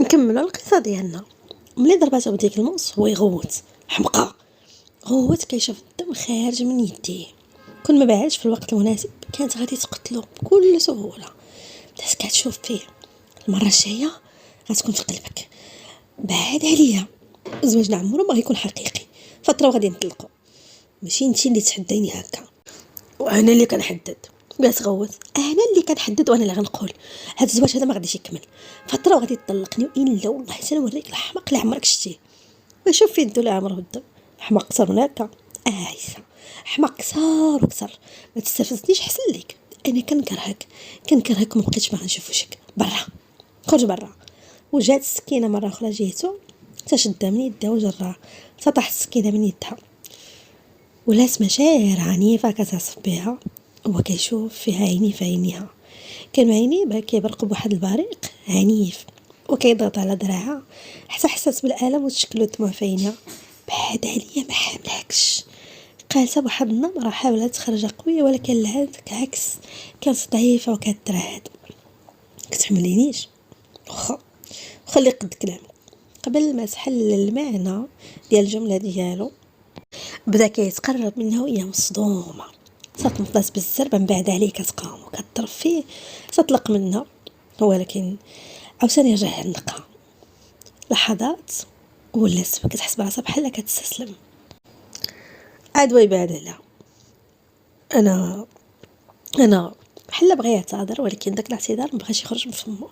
نكملوا القصه ديالنا. ملي ضرباتو بديك الموس هو يغوت حمقى، غوت كيشوف الدم خارج من يديه. كون ما بعدش في الوقت المناسب كانت غادي تقتلو بكل سهوله. بدات كتشوف فيه المره الجايه غتكون في قلبك، بعد عليا. زواجنا عمره ما غيكون حقيقي، فتره وغادي نطلقوا، ماشي انتي اللي تحديني هكا وانا اللي كنحدد. قالت غوت انا اللي كنحدد وانا اللي غنقول هذا الزواج هذا ما غاديش يكمل، فتره وغادي تطلقني والا والله حتى نوريك الحماق اللي عمرك شتيه. وشوف في يدو اللي عمره الدم حماق اكثر من هكا. عيسى حماق كثار وكثر. ما تستفزنيش حسن ليك، انا كنكرهك وما بقيتش ما غنشوف وشك. برا خرج برا. وجات السكينه مره اخرى جيتو تشدها من يدها وجرها، سطح السكينه من يدها. ولات مشاعر عنيفه كتصف بها. هو كيشوف فيها عيني في عينيها، كان عينيه كيبرقوا بواحد البريق عنيف وكيضغط على دراعها حتى حست بالالم وتشكلوا الدموع في عينيها. بعد عليا ما حاملكش، قالتها بواحد النبره حاولت تخرج قويه ولكن الهاتك عكس، كانت ضعيفه وكترعد. كتحملينيش واخا خلي قد كلامك. قبل ما تحل المعنى ديال الجمله ديالو بدا كيتقرب منها وهي مصدومه. تنفضات بالزربه من بعد عليه كتقاوم وكتضرب فيه تطلق منها، ولكن عاوتاني رجع النقا. لحظات ولا سبا كتحس براسها بحال كتستسلم. عاد ويبعد عليها. انا بحال بغى يعتذر ولكن داك الاعتذار ما بغاش يخرج من فمه.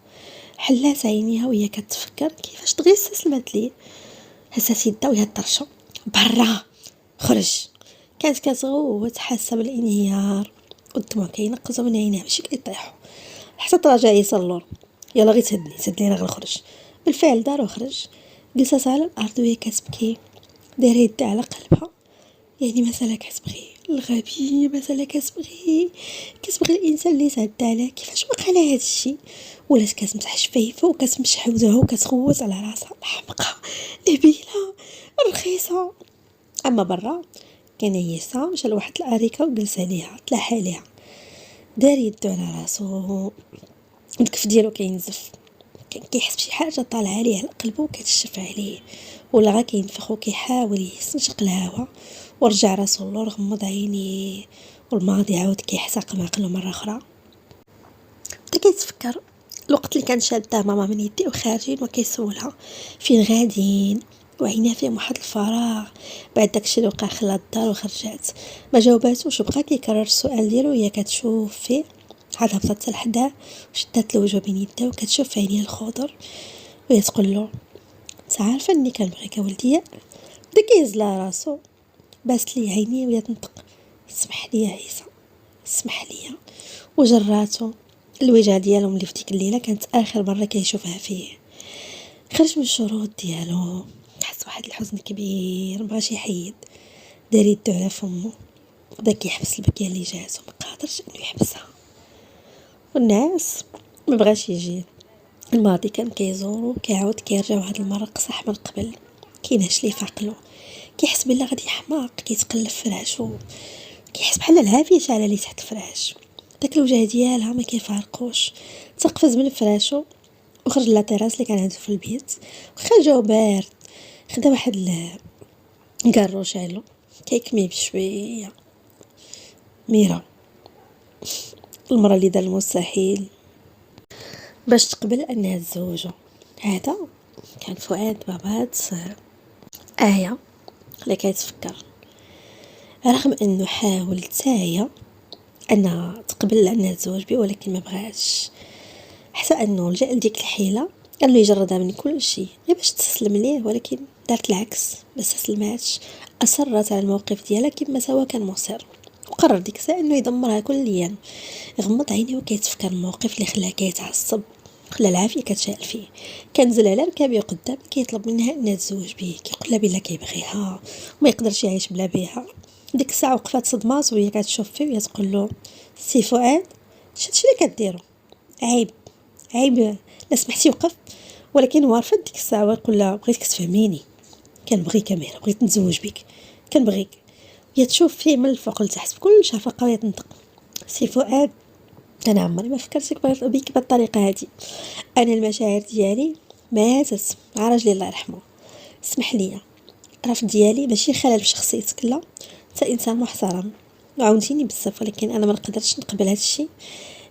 حلات عينيها وهي كتفكر كيفاش دغيا استسلمت ليه. هزات يدها وهي طرشه برا خرج. كانت كتغوت حاسه بالانهيار والدموع كينقزوا من عينيها ماشي كيطيحوا. حتى تراجع يصلور يلا غير تهدني راه غنخرج. بالفعل دار وخرج. جلست على الارض وهي كتبكي، دايره يدها على قلبها. يعني مثلا كتبغي الغبي، مثلا كتبغي الانسان اللي تعدى عليه. كيفاش وقع لها هذا الشيء؟ ولات كتمسح شفايفه وكتمسح وجهها وكتغوت على راسها. الحمقى نبيله رخيصه. اما برا كان عيسى مشى لواحد الاريكه وجلس عليها تلاح عليها، دار يدو على راسو الكف ديالو كينزف. كان كيحس بشي حاجه طالعه عليه على قلبه وكتشف عليه، ولا غا كينفخ وكيحاول يستنشق الهواء. ورجع راسو اللور غمض عينيه والماضي عاود كيحتاق معقله مره اخرى. بدا كيتفكر الوقت اللي كان شاده ماما من يديه وخارجين وكيسولها فين غاديين، وعينها فيهم واحد الفراغ. بعد داكشي اللي وقع خلات الدار وخرجات. ما جاوباتوش وبقى كيكرر السؤال ديالو وهي كتشوف فيه. عاد هبطت لحداه وشدات الوجه بين يدها وكتشوف في عينيه الخضر وهي تقول له انت عارفه اني كنبغيك ولدي. بدا كيهز لها راسو باست لي عينيه وهي تنطق اسمح لي يا عيسى اسمح لي. وجراتو الوجه ديالهم اللي في ديك الليله كانت اخر مره كيشوفها فيه. خرج من الشروط ديالو، حس واحد الحزن كبير مبغاش يحيد. دار يدو على فمه بدا كيحبس البكيه اللي جاتو، ما قادرش انه يحبسها. والناس ما بغاش يجي. الماضي كان كيزورو كيعاود كيرجع واحد المره قصح من قبل. كينهش ليه في عقلو، كيحس بلا غادي يحماق. كيتقلب في فراشو كيحس بحال العافيه شاعله ليه تحت الفراش. داك الوجه ديالها ما كيفارقوش. تقفز من فراشو وخرج لاطيراس اللي كان عنده في البيت. وخا الجو بارد خدا واحد الكاروش علو كيكمي بشويه. ميرا المرة اللي دار المستحيل باش تقبل انها تزوجه. هذا كان فؤاد بابات آية اللي كيتفكر. رغم انه حاولت آية انها تقبل انها تزوج بيه ولكن ما بغاش، حتى انه لجأ لديك الحيلة انه يجردها من كل شيء غير باش تسلم ليه، ولكن دارت العكس ما استسلماتش. اصرت على الموقف ديالها كما سوا كان مصر، وقرر ديك الساعه انه يدمرها كليا. غمض عينيه وكيتفكر الموقف اللي خلاه كيتعصب، خلى العافيه كتشال فيه. كنزل على ركابيه قدام كيطلب منها انها تزوج بيه، كيقول لها بلا كيبغيها وما يقدرش يعيش بلا بيها. ديك الساعه وقفات صدمات وهي كتشوف فيه وهي تقول له سي فؤاد شتي اللي كديروا عيب لا سمحتي وقف. ولكن هو رفض ديك الساعه ويقول لها بغيتك تفهميني، كنبغيك اميره، بغيت نتزوج بك، كنبغيك. هي تشوف فيه من الفوق لتحت بكل شفقه وهي تنطق سي فؤاد انا عمري ما فكرتك بك بالطريقه هذه. انا المشاعر ديالي ماتت مع راجلي الله يرحمه. اسمح لي، الرفض ديالي ماشي خلل في شخصيتك، لا، انت انسان محترم وعاونتيني بزاف، ولكن انا ما نقدرش نقبل هذا الشيء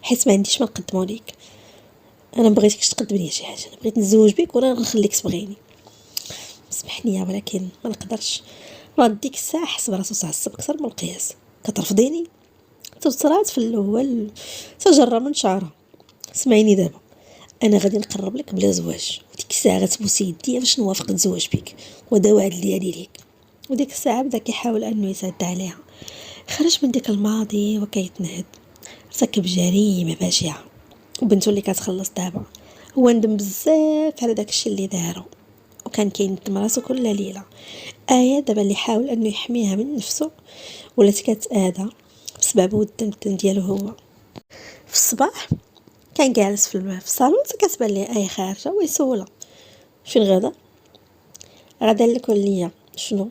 حيت ما عنديش ما نقدمه ليك. انا ما بغيتكش تقدم لي شي حاجه، انا بغيت نتزوج بك ولا نخليك تبغيني. اسمح لي ولكن ما نقدرش. راه ديك الساعه حس براسو تعصب اكثر من القياس. كترفضيني؟ توترات في الاول تجرى من شعرها. اسمعيني دابا، انا غادي نقرب لك بلا زواج، وديك الساعه غتبوسي يديا باش نوافق نتزوج بك، وهذا وعد ديالي ليك. وديك الساعه بدا كيحاول انه يتعدى عليها، خرج من ديك الماضي وكيتنهد، ارتكب جريمه بشعه، وبنته اللي كتخلص دابا هو ندم بزاف على داكشي اللي دارو، وكان كيندم راسو كل ليله. دابا اللي حاول انه يحميها من نفسه ولات كتاذى بسبب الدم ديالو هو. في الصباح كان جالس في الصالون، كتبان ليه خارجه ويسولها فين غدا للكليه. شنو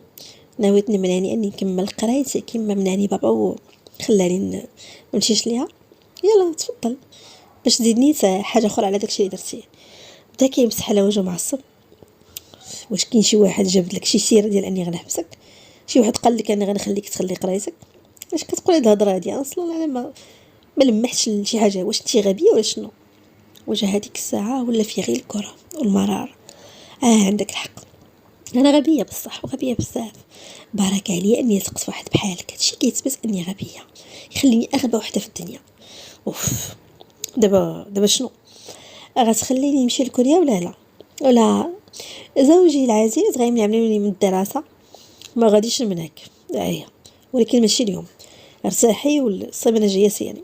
نويت نمراني اني نكمل قرايتي كما منعني بابا وخلاني نمشيش ليها؟ يلا تفضل باش تزيدني حاجه اخرى على داكشي اللي درتيه. بدا كيمسح على وجهه معصب. واش كاين شي واحد جاب لك شي سيره ديال اني غنحبسك؟ شي واحد قال لك اني غنخليك تخلي قرايتك؟ اش كتقولي هاد الهضره هادي؟ اصلا انا ما لمحتش شي حاجه. واش انتي غبيه ولا شنو؟ وجه هذيك الساعه ولا فيه غير الكره والمرار. عندك الحق، انا غبيه بصح وغبيه بزاف. بارك عليا اني لصقت في واحد بحالك، هادشي كيثبت اني غبيه، يخليني اغبى وحده في الدنيا. اوف، دابا شنو؟ غتخليني نمشي لكوريا ولا لا؟ ولا زوجي العزيز غيمنعني من الدراسه؟ ما غاديش منك ولكن ماشي اليوم. ارتاحي والصيمنه جايه سياني.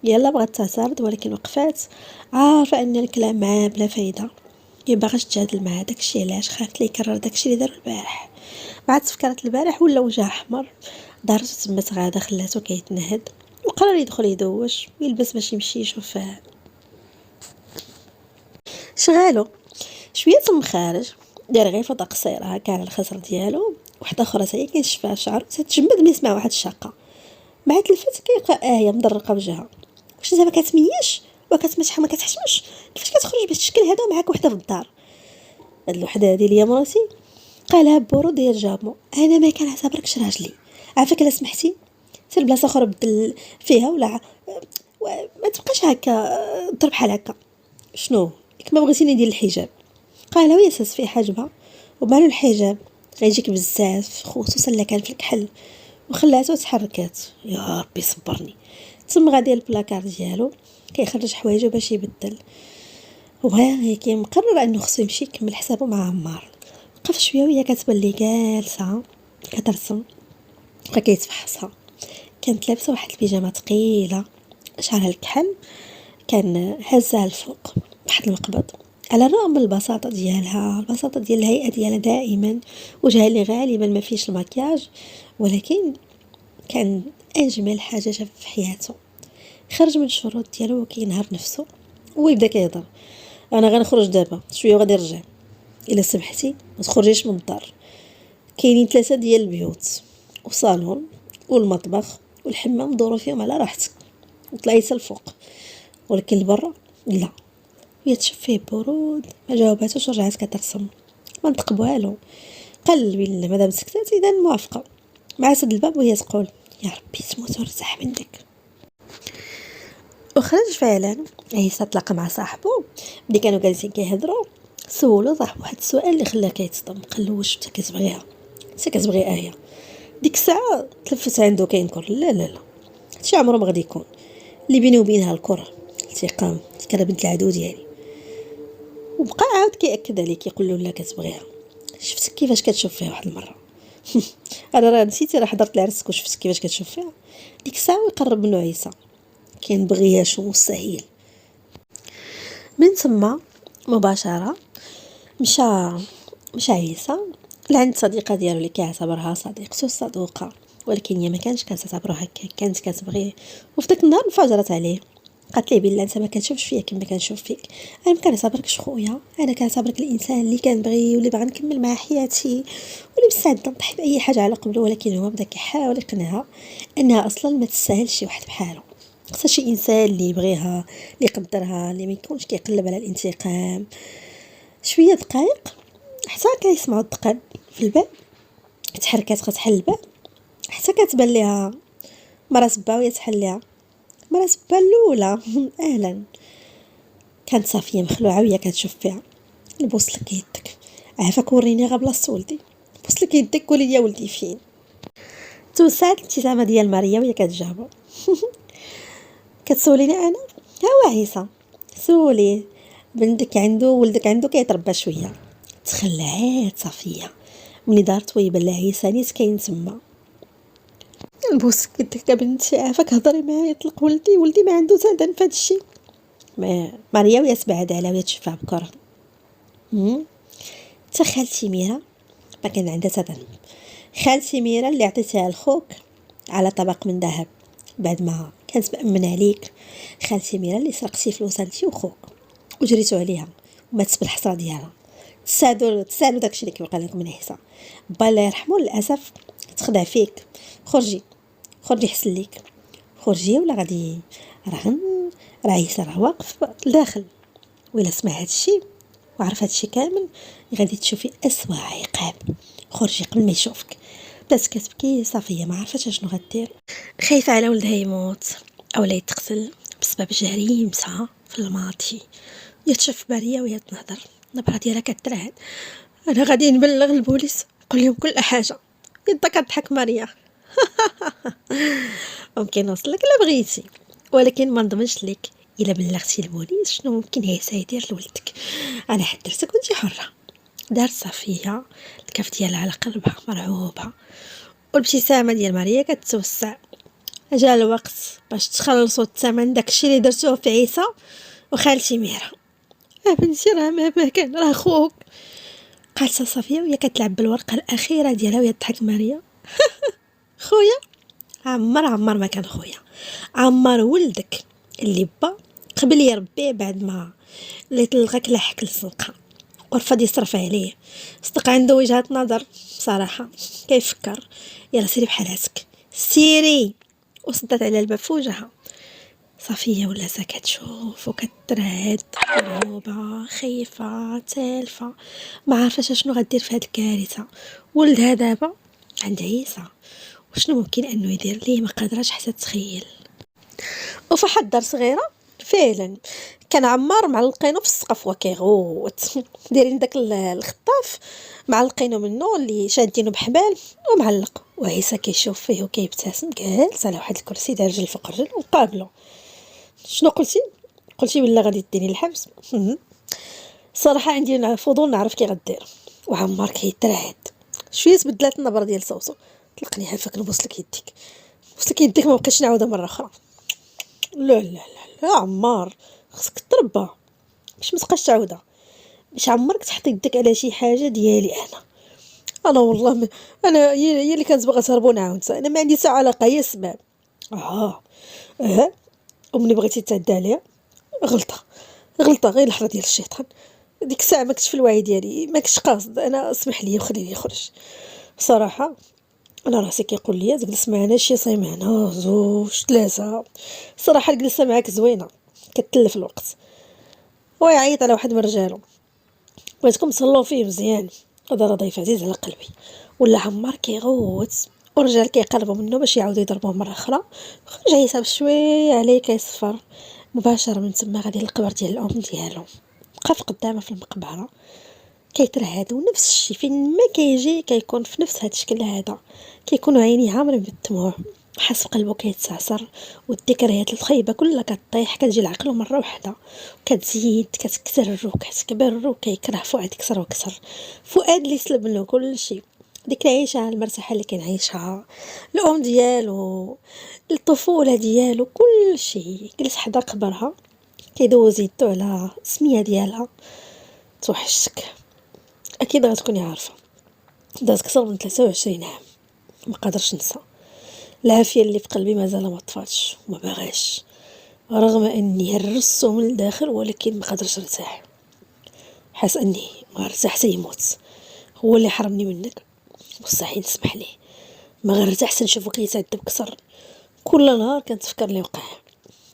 يلا بغات تعترض ولكن وقفات، عارفه ان الكلام معاه بلا فايده. باغاش تجادل معاه، داكشي علاش خافت لي يكرر داكشي اللي دار البارح. بعد تفكرت البارح ولا وجهها احمر، دارت تما غادا خلاته كيتنهد، وقرر يدخل يدوش ويلبس باش يمشي يشوف شغالو. شويه تم خارج، دار غير فضه قصيره هكا على الخصر ديالو، وحده اخرى حتى هي كيشفى شعر تتجمد ملي سمع واحد الشقه. مع تلفت كيلقى مدرقه وجهها. واش دابا كتميش وكتمسح ما كتحشمش؟ كيفاش كتخرج بالشكل هذا ومعاك وحده في الدار؟ هاد الوحده هادي ليا مراتي قالها بورو ديال جامو. انا ما كنعتبركش راجلي، عافاك الا سمحتي سير بلاصه اخرى بدل فيها ولا ما تبقاش هكا ضرب بحال هكا. شنو كما بغيتيني ندير الحجاب؟ قال ويا ساس في حاجبها ومالو الحجاب غيجيك بزاف خصوصا الا كان في الكحل. وخلاتو تحركات. يا ربي صبرني. تم غادي البلاكار ديالو كيخرج حوايجو باش يبدل، وها مقرر انه خصو يمشي يكمل حسابه مع عمار. وقف شويه وهي كتبان لي جالسه كترسم بقى كيتفحصها. كانت لابسه واحد البيجامه ثقيله، شعرها الكحل كان هزها الفوق بواحد المقبض. على الرغم من البساطه ديالها، البساطه ديال الهيئه ديالها دائما، وجهها اللي غالبا ما فيش المكياج، ولكن كان اجمل حاجه شاف في حياته. خرج من الشروط ديالو وكينهار نفسه ويبدا كيهضر. انا غنخرج دابا شويه وغادي نرجع، الا سمحتي ما تخرجيش من الدار. كاينين 3 ديال البيوت وصالون والمطبخ والحمام، دوروا فيهم على راحتك وطلعي الفوق، ولكن لبرا لا. هي تشوف فيه برود، ما جاوباتوش ورجعت كترسم. ما نطق والو. قال بلا مادام سكتات اذا موافقه. مع سد الباب وهي تقول يا ربي تموت ورزح منك. وخرج فعلا. عيسى تلاقى مع صاحبه ملي كانوا جالسين كيهضروا. سولو صاحبو واحد السؤال اللي خلاه كيتصدم. قال له واش انت كتبغيها؟ انت كتبغي ديك الساعه تلفت عنده كينكر. لا لا لا، هادشي عمره ما غادي يكون. اللي بيني وبينها الكره الانتقام، كره بنت العدو ديالي. وبقى عاود كيأكد عليه كيقول له لا كتبغيها. شفتك كيفاش كتشوف فيها واحد المره. انا راه نسيتي، راه حضرت لعرسك وشفتك كيفاش كتشوف فيها. ديك الساعه يقرب منه عيسى كينبغيها شو مستحيل. من ثم مباشره مشى عيسى لعند صديقه ديالو اللي كيعتبرها صديقته الصدوقه، ولكن هي ما كانش كتعتبره هكا، كانت كتبغيه. وفي داك النهار انفجرت عليه. قالت ليه بلا انت ما كتشوفش فيا كما كنشوف فيك. انا ما كنعتبركش خويا، انا كنعتبرك الانسان اللي كنبغي واللي باغا نكمل معاه حياتي واللي مستعده نضحي باي حاجه على قبله. ولكن هو بدا كيحاول يقنعها انها اصلا ما تستاهلش شي واحد بحاله. خصها شي انسان اللي يبغيها، اللي يقدرها، اللي ما يكونش كيقلب على الانتقام. شويه دقائق حتى كيسمعوا الدقن في الباب، تحركات كتحل الباب حتى كتبان ليها مرات با وهي تحل ليها مرات با الاولى. اهلا. كانت صافيه مخلوعه وهي كتشوف فيها. نبوس لك يدك، عافاك وريني غير بلاصه ولدي، بوس لك يدك قولي لي ولدي فين. توسعت الابتسامه ديال ماريا وهي كتجاوب. كتسوليني انا؟ ها هو عيسى، سوليه ولدك عنده كيتربى شويه. تخلعات صافيه ملي دارت ويبان لها عيسى نيت كاين تما. نبوسك يدك بنتي، عافاك هضري معايا، يطلق ولدي ما عنده تادن في هذا الشيء. ماريا وهي تبعد على وهي تشوفها بكره. تا خالتي ميرا ما كان عندها تادن. خالتي ميرا اللي عطيتها لخوك على طبق من ذهب بعد ما كانت مأمن عليك. خالتي ميرا اللي سرقتي فلوس انتي وخوك وجريتوا عليها وماتت بالحسره ديالها. تسالوا داكشي اللي كيوقع لكم من عيسى. با الله يرحمه للاسف تخدع فيك. خرجي حسن ليك، خرجي ولا غادي راه عيسى راه واقف لداخل، وإلا سمع هادشي وعرف هادشي كامل غادي تشوفي اسوء عقاب. خرجي قبل ما يشوفك. بدات كتبكي صافيه ما عرفتش شنو غدير، خايفه على ولدها يموت او لا يتقتل بسبب جريمتها في الماضي. يتشاف ماريا وهي تنهضر، النبره ديالها كترعد. انا غادي نبلغ البوليس نقول لهم كل حاجه. يدا كتضحك ماريا. ممكن نوصل لك الا بغيتي، ولكن ما نضمنش لك الا بلغتي البوليس شنو ممكن عيسى يدير لولدك. انا حذرتك وانتي حره. دارت صفيه الكف ديالها على قلبها مرعوبه، والابتسامه ديال ماريا كتوسع. جا الوقت باش تخلصوا الثمن داكشي اللي درتوه في عيسى وخالتي ميرا. بنتي راه ما كان راه خوك، قالت صفيه وهي كتلعب بالورقه الاخيره ديالها وهي تضحك ماريا. خويا عمر ما كان خويا، عمر ولدك اللي با قبل يربيه بعد ما اللي طلقك لحق الزنقه ورفض يصرف عليه. صدق عنده وجهة نظر بصراحة كيفكر. يلا سيري بحالاتك سيري. وصدت على الباب في وجهها. صفية ولا كتشوف وكترعد مرعوبة خايفة تالفة ما عارفاش شنو غدير في هاد الكارثة. ولدها دابا عند عيسى وشنو ممكن انه يدير ليه ما قادراش حتى تخيل. وفي واحد الدار صغيره فعلا كان عمار معلقينه في السقف وكيغوت. دايرين داك الخطاف معلقينه منه اللي شادينه بحبال ومعلق، وعيسى كيشوف فيه وكيبتسم جالس على واحد الكرسي دار رجل فوق رجل وقابله. شنو قلتي ولا غادي ديني الحبس؟ صراحه عندي فضول نعرف كي غدير. وعمار كيترعد شويه تبدلات النبره ديال صوته. طلقني عافاك نبوس لك يديك ما بقيتش نعاودها مره اخرى. لا عمار خصك تربى باش ما تبقاش تعاودها. باش عمرك تحط يدك على شي حاجه ديالي انا والله انا هي اللي كانت باغا تهرب ونعاود. انا ما عندي حتى علاقه، هي السبب. اه ومني بغيتي تعدى عليها غلطه غير لحظه ديال الشيطان. ديك الساعه ما كنتش في الوعي ديالي، ما كنتش قاصد. انا اسمح لي وخليني نخرج. صراحه انا راسي كيقول لي تجلس معنا شي صيمانه زوج ثلاثه. صراحه الجلسه معاك زوينه كتلف الوقت. ويعيط على واحد من رجالو بغيتكم تصلوا فيه مزيان. هذا راه ضيف عزيز على قلبي. ولا عمار كيغوت ورجال كيقربوا منه باش يعاودوا يضربوه مره اخرى. خرج عيسى بشويه عليه كيصفر مباشره. من تما غادي للقبر ديال الام ديالو، وقف قدامها في المقبره كيترعد. ونفس الشيء فين ما كيجي كيكون في نفس هذا الشكل هذا. كيكونوا عينيه عامرين بالدموع، حس قلبه كيتسعسر، والذكريات الخايبه كلها كطيح كتجي لعقله مره واحده وكتزيد كتكثر وكتكبر وكيكره فؤاد كثر وكثر. فؤاد اللي سلب منه كل شيء، ديك العيشه المرتاحه اللي كان عايشها، الام ديالو، الطفوله ديالو، كل شيء. جلس حدا قبرها كيدوز يدو على السميه ديالها. توحشتك اكيد غتكوني عارفه. داز اكثر من 23 عام ما قادرش ننسى. العافيه اللي في قلبي مازال ما طفاتش وما باغاش، رغم اني هرسته من الداخل ولكن ما قادرش نرتاح. حاس اني ما ارتاح حتى يموت. هو اللي حرمني منك مستحيل نسمح ليه. ما غنرتاح نشوفو كيتعذب كثر. كل نهار كنتفكر اللي وقع،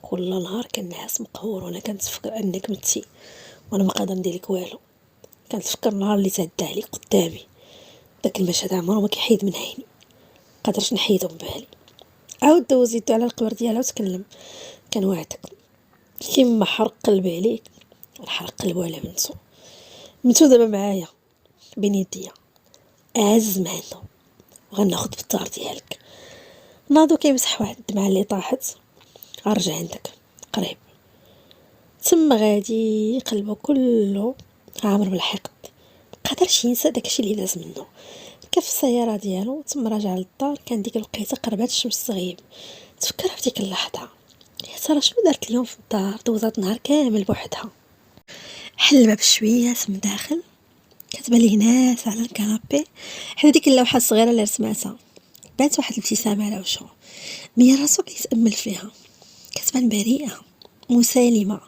كل نهار كنعس مقهور وانا كنتفكر انك متي وانا ما قادر ندير لك والو. كنتفكر النهار اللي تعدى علي قدامي، داك المشهد عمره ما كيحيد من عيني، قدرش نحيدو من بالي. عاود دوز يدو على القبر ديالها وتكلم، كنوعدك كيما حرق قلبي عليك نحرق قلبو على بنتو دابا معايا بين يديا، اعز ما عنده، وغناخد بالطار ديالك. ناضو كيمسح واحد الدمعه اللي طاحت، غنرجع عندك قريب. تما غادي قلبو كله عامر بالحقد، مقدرش ينسى داكشي اللي داز منه. كف السياره ديالو تما راجع للدار، كان ديك الوقيته قربات الشمس تغيب. تفكر في ديك اللحظه، يا ترى شنو دارت اليوم في الدار؟ دوزات نهار كامل بوحدها. حل الباب شويه من داخل، كتبان ليه ناس على الكنابي حدا ديك اللوحه الصغيره اللي رسماتها. بانت واحد الابتسامه على وجهه، مي راسو كيتامل فيها، كتبان بريئه مسالمه،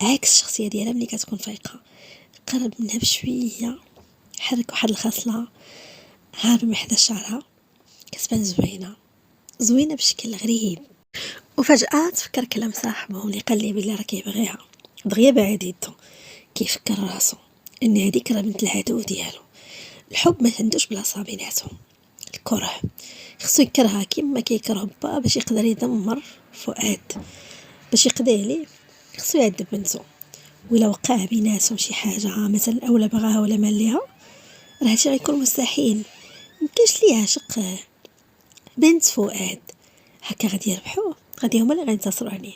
عكس الشخصيه ديالها ملي كتكون فايقه. قرب منها بشويه، حرك واحد الخصله، عارف من حدا شعرها، كتبان زوينه بشكل غريب. وفجاه تفكر كلام صاحبه اللي قال لي بلي راه كيبغيها. دغيا بعد يدو، كيفكر راسو ان هذيك راه بنت العدو ديالو. الحب ما عندوش بلاصه بيناتهم، الكره خصو يكرهها كيما كيكره با باش يقدر يدمر فؤاد. باش يقضي عليه خصو يعذب بنتو، ولا وقع بيناتهم شي حاجه مثلا اولا بغاها ولا مال ليها، راه هادشي غيكون مستحيل. مكاينش ليه عاشق بنت فؤاد هكا غادي يربحوه، غادي هما اللي غينتصروا عليه.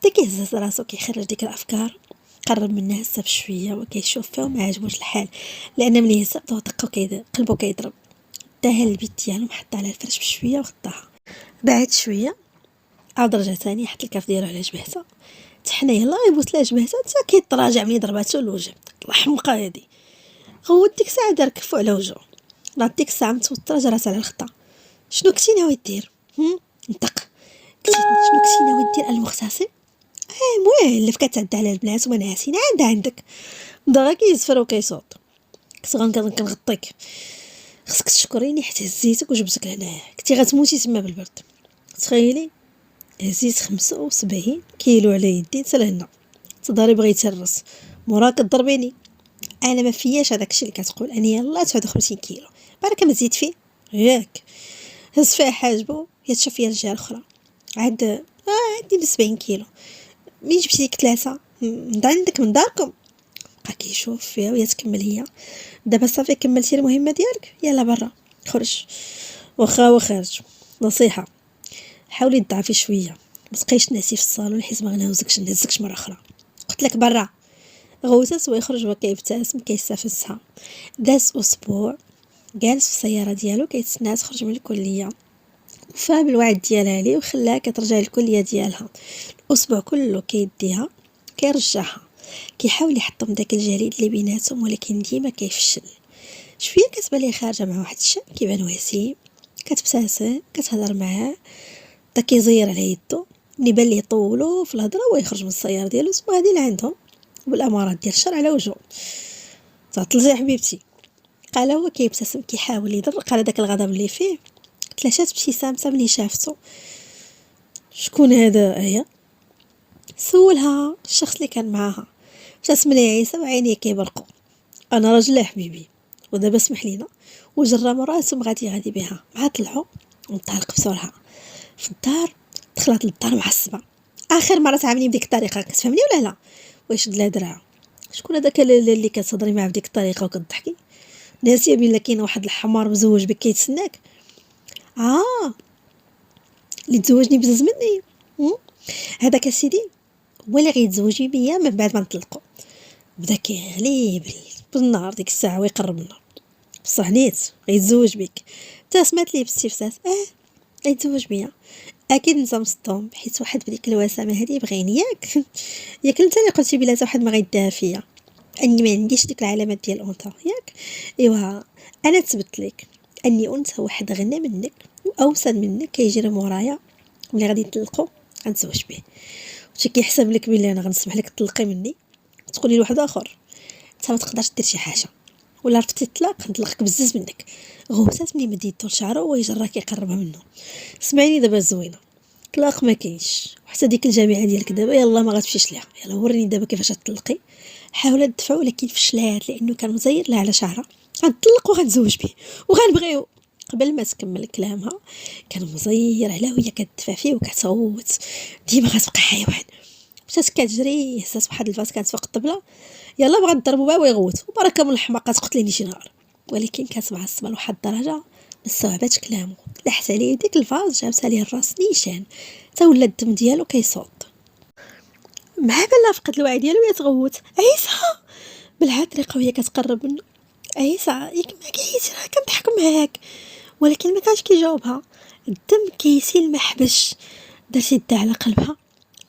بدا كيهز راسو كيخرج ديك الافكار، قرب منها هسه بشويه وكيشوف فيها وما عجبوش الحال، لان ملي هز بدا دقه قلبو كيضرب. داها البيت ديالو محطها على الفرش بشويه وخطاها. بعد شويه عاود رجع ثاني، حط الكاف ديالو على جبهته، تحنى يلاه يبوس لها جبهته حتى كيتراجع ملي ضرباتو الوجه. الحمقى هادي، هو ديك الساعه دار كفو على وجهه، لا ديك الساعه متوتره جرات على الخطا. شنو كنتي ناوي دير؟ نطق، قلتي شنو كنتي ناوي دير المغتصب؟ موالف كتعدى على البنات وما ناسين عاد عندك. بدا كيزفر وكيصوت، كنت كنغطيك، خصك تشكريني حيت هزيتك وجبتك لهنايا، كنتي غتموتي تما بالبرد. تخيلي هزيت 75 كيلو على يدي حتى لهنا، تضاري بغيتي الرس مورا كضربيني. انا ما فياش هذاك الشيء اللي كتقول اني يلاه 59 كيلو بركه ما تزيد فيه ياك. هز فيها حاجبو يتشوف فيها رجال اخرى، عاد عندي 70 كيلو، مين جبتي ديك 3 من عندك من داركم؟ بقى كيشوف فيها وهي تكمل هي. دابا صافي كملتي المهمه ديالك، يلا برا خرج. واخا خارج. نصيحه، حاولي تضعفي شويه، ما تبقيش تنعسي في الصالون حيت ما نهزكش مره اخرى. قلت لك برا. غوتات ويخرج وكيبتسم كيستفزها. داز اسبوع جالس في السياره ديالو كيتسنى تخرج من الكليه، فهم الوعد ديالها ليه وخلاها كترجع للكليه ديالها. الاسبوع كله كيديها كيرجعها، كيحاول يحطم داك الجليد اللي بيناتهم ولكن ديما كيفشل. شويه كتبان ليه خارجه مع واحد الشاب كيبان وسيم، كتبتسم كتهضر معاه، تا كيزير على يدو. ملي بان ليه طولو في الهضره ويخرج من السياره ديالو ثم غادي لعندهم بالامارات ديال الشر على وجهه. تعطلتي يا حبيبتي؟ قال هو كيبتسم كيحاول يدرق على داك الغضب اللي فيه. تلاشات ابتسامته ملي شافته. شكون هذا ايا؟ سولها الشخص اللي كان معاها. ابتسم ليه عيسى وعينيه كيبرقوا. انا راجل يا حبيبي، ودابا اسمح لينا. وجرى مراسم غادي بها مع طلعوا وانطلق بسرعه في الدار. دخلت للدار معصبه، اخر مره تعاملني بديك الطريقه كتفهمني ولا لا؟ ويشد لها درعها. شكون هذاك اللي كتهضري معاه بديك الطريقه وكتضحكي؟ ناسيه بلا كاين واحد الحمار مزوج بك كيتسناك؟ اللي تزوجني بزز مني. هذاك سيدي هو اللي غيتزوج بيا من بعد ما نطلقوا. بدا كيغلي بالنار ديك الساعه ويقرب لنا، بصح نيت غيتزوج بك. تا سمعت ليه باستفساس غيتزوج بيا. اكيد انت مصدوم حيت واحد بديك الوسامه هذه بغيني ياك انت اللي قلتي بلا حتى واحد ما غيديها فيا، اني ما عنديش ديك العلامات ديال الانثى ياك. ايوا انا تثبت لك اني انثى واحد غنى منك واوسن منك كيجري مورايا، ملي غادي نطلقوا غنتزوج به. واش كيحسب لك بلي انا غنسمح لك تطلقي مني تقولي لواحد اخر؟ انت ما تقدرش دير شي حاجه، ولا رفضتي الطلاق نطلقك بزز منك. غوسات ملي مديت طول شعره ويجرى كيقربها منه. سمعيني دابا زوينه، طلاق ما كاينش، وحتى ديك الجامعه ديالك دابا يلا ما غتمشيش ليها. يلا وريني دابا كيفاش تطلقي. حاولت تدفعو ولكن فشلات لانه كان مزير لها على شعرها غنطلق وغنتزوج به وغنبغيو. قبل ما تكمل كلامها كان مزير عليها وهي كتدفع فيه وكتصوت ديما غتبقى حيوان. مشات كتجري هزات واحد الفاس كانت فوق الطبله، يلا بغا نضربو بها ويغوت وبركه من الحماقه تقتليني شي نهار. ولكن كانت معصبه لواحد الدرجه ما استوعباتش كلامو، لحت عليه ديك الفاس جابتها ليه الراس نيشان تا ولا الدم ديالو كيصوت. مع بلا فقد الوعي ديالو يتغوت. عيسى بالعطريقه وهي كتقرب منه، عيسى ياك معاك عيسى راه كنضحك معاك، ولكن ما كانش كيجاوبها. الدم كيسيل ما حبش، دارت يدها على قلبها.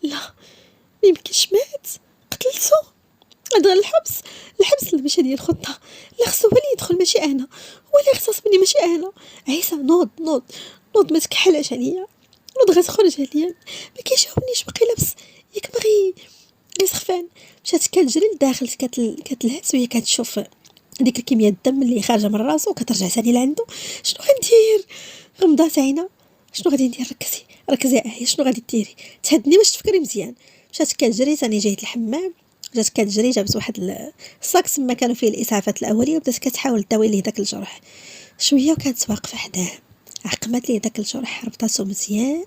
لا ما يمكنش، مات، قتلته، غير الحبس اللي ماشي ديال الخطه، اللي خصو هو اللي يدخل ماشي انا، هو اللي اغتصبني ماشي انا. عيسى نوض ما تكحلش عليا، نوض غتخرج عليا، ما كيجاوبنيش باقي لابس، ياك باغي يسخفان. مشات كتجري لداخل كتلهس وهي كتشوف ديك الكميه الدم اللي خارجه من راسو وكترجع ثاني لعندو. شنو غندير؟ غمضات عينها. شنو غادي ندير؟ ركزي عايا، شنو غادي ديري؟ تهدني باش تفكري مزيان. مشات كتجري ثاني جايت الحمام، جات كتجري جابت واحد الصاك تما كانوا فيه الاسعافات الاوليه وبدات كتحاول تداوي ليه داك الجرح شويه، وكانت واقفه حداه عقمت ليه داك الجرح ربطاتو مزيان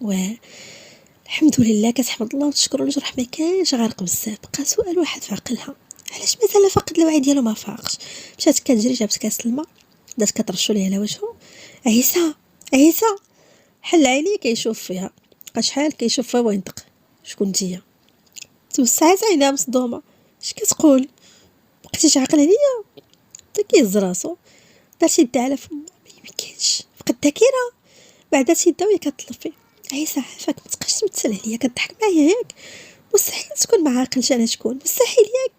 والحمد لله. كتحمد الله وتشكر الجرح ما كانش غارق بزاف. بقى سؤال واحد في عقلها، علاش مازال فاقد الوعي ديالو ما فاقش. مشات كتجري جابت كاس الماء بدات كترشو ليه على وجهه. عيسى حل عينيه كيشوف فيها، بقى شحال كيشوف فيها وينطق. شكون نتيا؟ توسعات عينها مصدومه. اش كتقول؟ بقيتي عاقل عليا؟ تا كيهز راسو، دارت يدها على فمو. ما يمكنش، فقد الذاكره. بعدات يدها وهي كتطلب فيه. عيسى عافاك، ما تبقاش تمثل عليا، كضحك معايا ياك؟ مستحيل تكون ما عاقلش انا شكون، مستحيل ياك.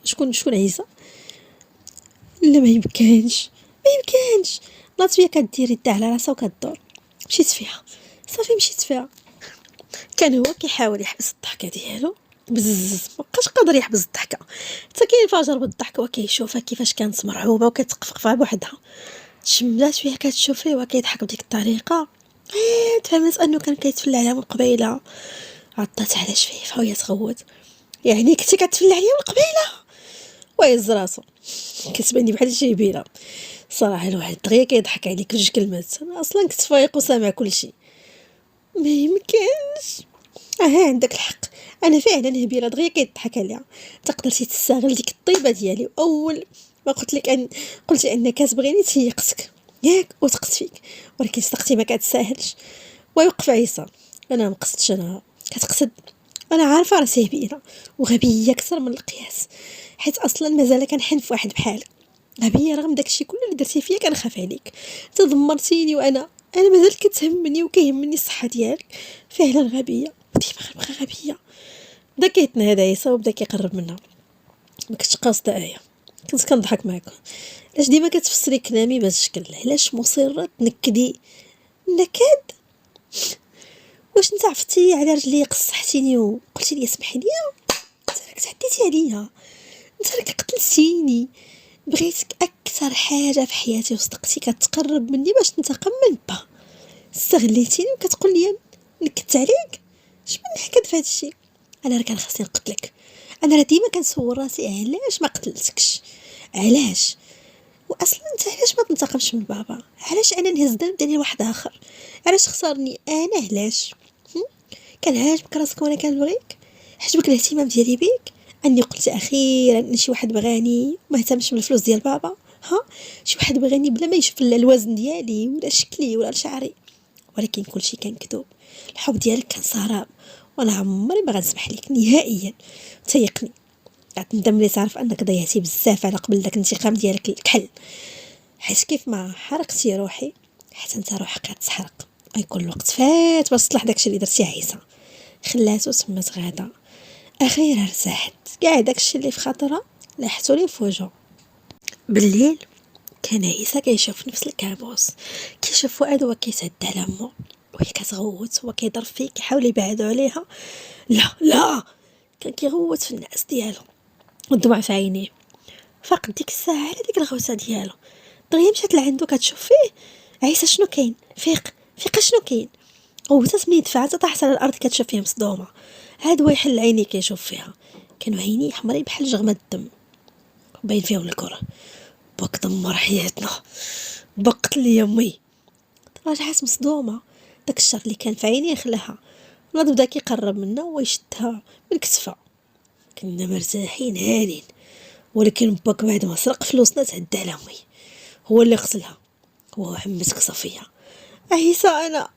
شكون عيسى؟ لا ما يمكنش. ناضت وهي كدير يدها على راسها وكدور. مشيت فيها كان هو كيحاول يحبس الضحكه ديالو بزز، مابقاش قادر يحبس الضحكه حتى كينفجر بالضحك وكيشوفها كيفاش كانت مرعوبه وكتقفقف بوحدها. تشملات وهي كتشوف فيه وكيضحك بديك الطريقه. تفهمت انه كان كيتفلى عليها من قبيله. عطات على شفيفها وهي تغوت. يعني كنتي كتفلى عليا من قبيله؟ ويهز راسو. كتباني بحال شي هبيله صراحه. الواحد دغيا كيضحك عليك بجوج كلمات، انا اصلا كنت فايق وسامع كلشي. ما يمكنش. عندك الحق، انا فعلا هبيله دغيا كيضحك عليها. تقدرتي تستغل ديك الطيبه ديالي، اول ما قلت لك قلتي انك كتبغيني تيقتك ياك وثقت فيك، ولكن صدقتي ما كتساهلش. ويوقف عيسى. انا ما قصدتش، انا كتقصد. انا عارفه راسي هبيله وغبيه اكثر من القياس، حيت اصلا مازال كنحنف واحد بحالك. غبيه رغم داكشي كله اللي درتي فيا. كنخاف عليك، تدمرتيني، وانا مازال كتهمني وكيهمني الصحه ديالك. فعلا غبيه، ديما غنبقى غبيه. بدا كيتنهد عيسى وبدا كيقرب منها. ما كنتش قاصده ايه، كنت كنضحك معاك. علاش ديما كتفسري كلامي بهذا الشكل؟ علاش مصره تنكدي نكد؟ واش انت عرفتي على رجلي قصحتيني وقلتي لي سمحي لي؟ انت راك تعديتي عليا، انت راك قتلتيني. بغيتك اكثر حاجه في حياتي وصدقتي كتقرب مني باش ننتقم من با. استغليتيني وكتقول لي نكدت عليك. اش من حكد في هذا الشيء؟ انا راه كان خاصني نقتلك. انا راه ديما كنسول راسي علاش ما قتلتكش، علاش؟ واصلا انت علاش ما تنتقمش من بابا؟ علاش انا نهز الذنب ديال واحد اخر؟ علاش خسرني انا؟ علاش؟ كان عاجبك راسك وانا كنبغيك؟ عجبك الاهتمام ديالي بيك؟ اني قلت اخيرا ان شي واحد بغاني ما اهتمش بالفلوس ديال بابا. شي واحد بغاني بلا ما يشوف لا الوزن ديالي ولا شكلي ولا شعري. ولكن كلشي كان كذوب. الحب ديالك كان سراب، وانا عمري ما غنسمح لك نهائيا. تيقني، غتندم لي تعرف انك ضيعتي بزاف على قبل داك الانتقام ديالك الكحل. حيت كيف ما حرقتي روحي حتى انت روحك غتحرق، ويكون الوقت فات باش تصلح داكشي اللي درتي. عيسى خلاتو تما غادا، اخيرا ارتاحت. كاع داكشي اللي في خاطرها لاحتو ليه في وجهه. بالليل كان عيسى كيشوف نفس الكابوس، كيشوف فؤاد وهو كيتعدى على امو وهي كتغوت وكيضرب فيه كيحاول يبعدو عليها. لا كان كيغوت في الناس ديالو والدموع في عينيه. فاق ديك الساعه على ديك الغوسه ديالو دغيا مشات لعندو كتشوف فيه. عيسى شنو كاين؟ فيق شنو كاين؟ غوتات من يدفعات طاحت على الارض كتشوف فيه مصدومه. هاد هو يحل عينيه كيشوف فيها. كانوا عينيه حمرين بحال جغمة الدم باين فيهم الكره. باك دمر حياتنا، بقت لي امي. رجعت مصدومه، داك الشر اللي كان في عينيه خلاها. ناض بدا كيقرب منا ويشدها من كتفها. كنا مرتاحين هانين، ولكن باك بعد ما سرق فلوسنا تعدى على امي، هو اللي قتلها، هو حمسك صفيه. عيسى انا،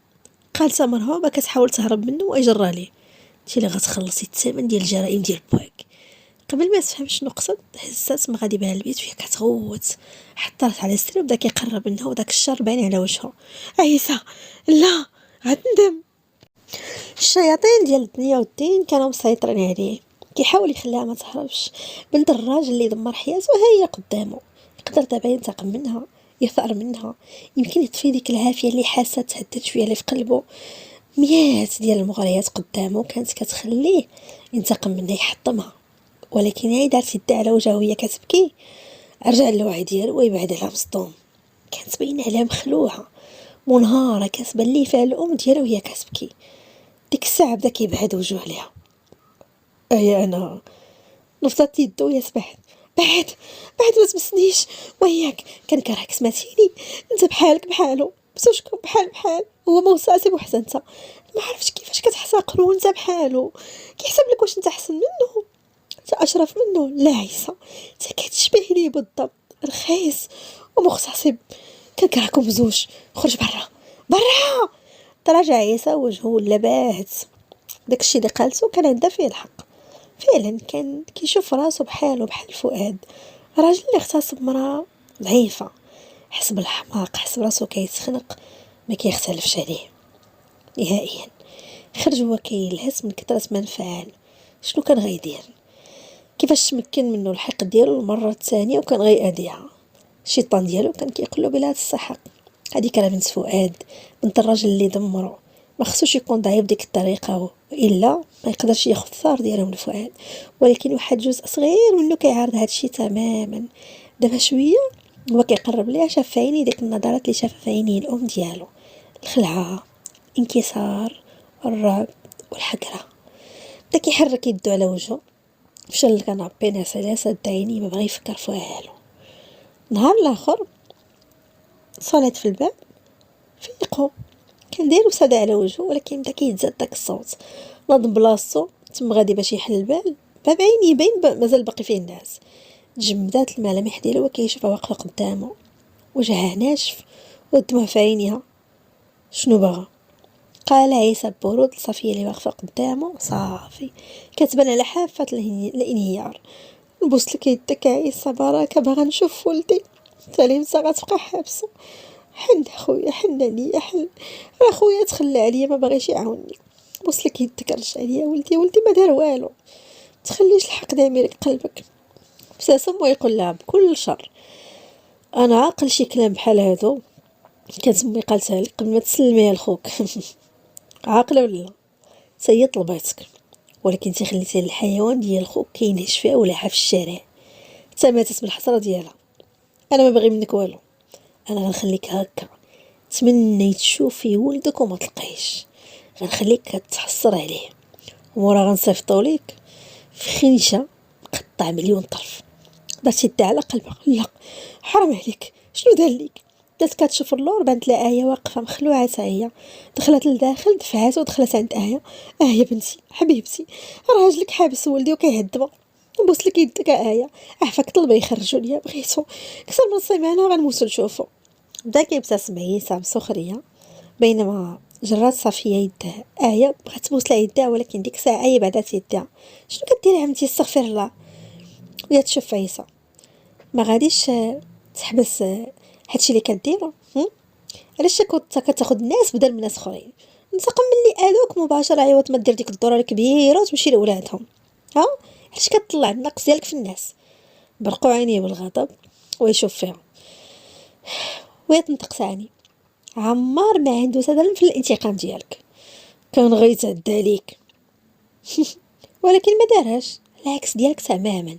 قالت مرهوبه كتحاول تهرب منه ويجرى ليه. انت اللي غتخلصي الثمن ديال الجرائم ديال باك. قبل ما تفهم شنو قصد هزات مغادي بها البيت وهي كتغوت، حطات على السرير وبدا كيقرب منها وداك الشر باين على وجهه. عيسى لا، غتندم. الشياطين ديال الدنيا والدين كانوا مسيطرين عليه، كيحاول يخليها ما تهربش. بنت الراجل اللي دمر حياته هي قدامه، يقدر دابا ينتقم منها، يثأر منها، يمكن يطفي ديك العافيه اللي حاسه تهدد شويه اللي في قلبه. مئات ديال المغريات قدامه كانت كتخليه ينتقم منها يحطمها، ولكن هي دارت يدها على وجهها وهي كتبكي. رجع للوعي ديالو ويبعد عليها مصدوم. كانت باينه عليها مخلوعه منهاره، كتبان ليه فيها الام ديالها وهي كتبكي. ديك الساعه بدا كيبعد وجهه عليها. اي انا نفضت يدو وهي سبحت. بعد ما تمسنيش وياك، كنكرهك سمعتيني، انت بحالك بحالو، بزوجكم بحال هو موساسي بوحده. انت ما عرفتش كيفاش كتحتقرو، انت بحالو كيحسب لك واش انت احسن منه، انت اشرف منه. لا عيسى، انت كتشبه ليه بالضبط، رخيص ومغتصب. كنكرهكم بزوج، خرج برا. تراجع عيسى وجهه ولا باهت. داكشي اللي قالته كان عندها فيه الحق. فعلا كان كيشوف راسو بحاله بحال فؤاد، راجل اللي اغتصب مرأة ضعيفة، حس بالحماق، حس براسو كيتخنق، ما كيختلفش عليه نهائيا. خرج هو كيلهس من كثرة ما انفعل. شنو كان غيدير؟ كيفاش تمكن منه الحقد ديالو المره الثانيه وكان غيأذيها؟ الشيطان ديالو كان كيقول له بلا تستحق. هذيك راه بنت فؤاد، بنت الراجل اللي دمرو، ما خصوش يكون ضعيف ديك الطريقه، والا ما يقدرش ياخذ الثار ديالو من فؤاد. ولكن واحد جزء صغير منه كيعارض هذا الشيء تماما. دابا شويه هو كيقرب ليها، شاف في عيني ديك النظرات اللي شافها في عينيه الام ديالو، الخلعه، الانكسار، الرعب والحقره. بدا كيحرك يدو على وجهه، مشى للكنابي نعس عليها سد عينيه، ما بغى يفكر في والو. نهار الاخر صلات في الباب، فيقو كان داير وسادة على وجهه، ولكن بدا كيتزاد داك الصوت. ناض بلاصتو تم غادي باش يحل البال، باب عينيه باين مازال باقي فيه الناس. تجمدات الملامح ديالو وكيشوفها واقفه قدامه، وجهها ناشف والدموع في عينيها. شنو بغا؟ قال عيسى ببرود لصفيه اللي واقفه قدامه. صافي، كتبان على حافه الانهيار. نبوس لك يدك عيسى بركه، باغا نشوف ولدي. تالي نتا غتبقى حابسه. حن اخويا، حناني حن، راه خويا تخلى عليا ما باغيش يعاونني. بوس لك يدك، رجع ليا ولدي ما دار والو. تخليش الحق يميرك قلبك. ابتسم ويقول لها بكل شر: انا عاقل شي كلام بحال هادو كتمي قالتها لك قبل ما تسلميها لخوك. عاقله ولا لا؟ سي طلباتك، ولكن انت خليتي الحيوان ديال خوك كينهش فيها ولاحه في الشارع، حتى ماتت بالحسره ديالها. انا ما باغي منك والو، انا غنخليك هكا تمني تشوفي ولدك وما تلقايش، غنخليك كتحسر عليه، ومورا غنصيفطو ليك في خنشه مقطع مليون طرف. درتي يدها على قلبها. لا حرام عليك، شنو دار ليك؟ بدات كتشوف اللور، بانت لها آية واقفه مخلوعه حتى هي. دخلت لداخل، دفعات ودخلت عند آية. يا بنتي حبيبتي، راجلك حابس ولدي وكيهدمها، نبوس لك يدك آية، عفاك طلبي يخرجوا ليا، بغيتو اكثر من سيمانه غنموتو نشوفو. بدا كيبتسم عيسى بسخريه، بينما جرات صفيه يدها. آية بغات تبوس لها يدها، ولكن ديك الساعه آية بعدات يدها. شنو كديري عمتي؟ استغفر الله. بدات تشوف عيسى، ما غاديش تحبس هادشي اللي كديرو. علاش كنت كتاخد الناس بدل من ناس اخرين؟ انتقم من اللي اذوك مباشره، عيوات ما دير ديك الدوره الكبيره وتمشي لولادهم. علاش كتطلع النقص ديالك في الناس؟ برقوا عينيه بالغضب ويشوف فيها ويتنطق ثاني: عمار ما عنده سدل في الانتقام ديالك، كان غيتعدى عليك. ولكن ما دارهاش، العكس ديالك تماما.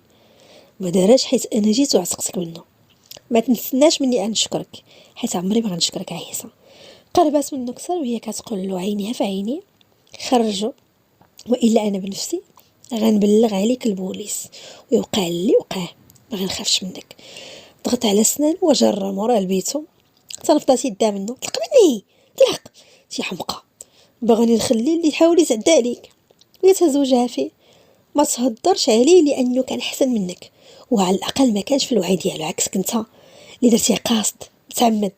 ما دارهاش حيت انا جيت وعتقتك منه. ما تنسناش مني ان نشكرك، حيت عمري ما غنشكرك عيسى. قربات منه كثر وهي كتقول له عينيها في عيني: خرجوا والا انا بنفسي غنبلغ عليك البوليس ويوقع اللي وقع، ما غنخافش منك. ضغط على سنان وجر موراه لبيتو، تنفضات يدا منه. طلق مني، طلق شي حمقى، باغاني نخلي اللي يحاول يتعدى عليك. ويتهز وجهها فيه. ما تهضرش عليه لانه كان احسن منك، وعلى الاقل ما كانش في الوعي ديالو عكسك انت اللي درتيه قاصد متعمد.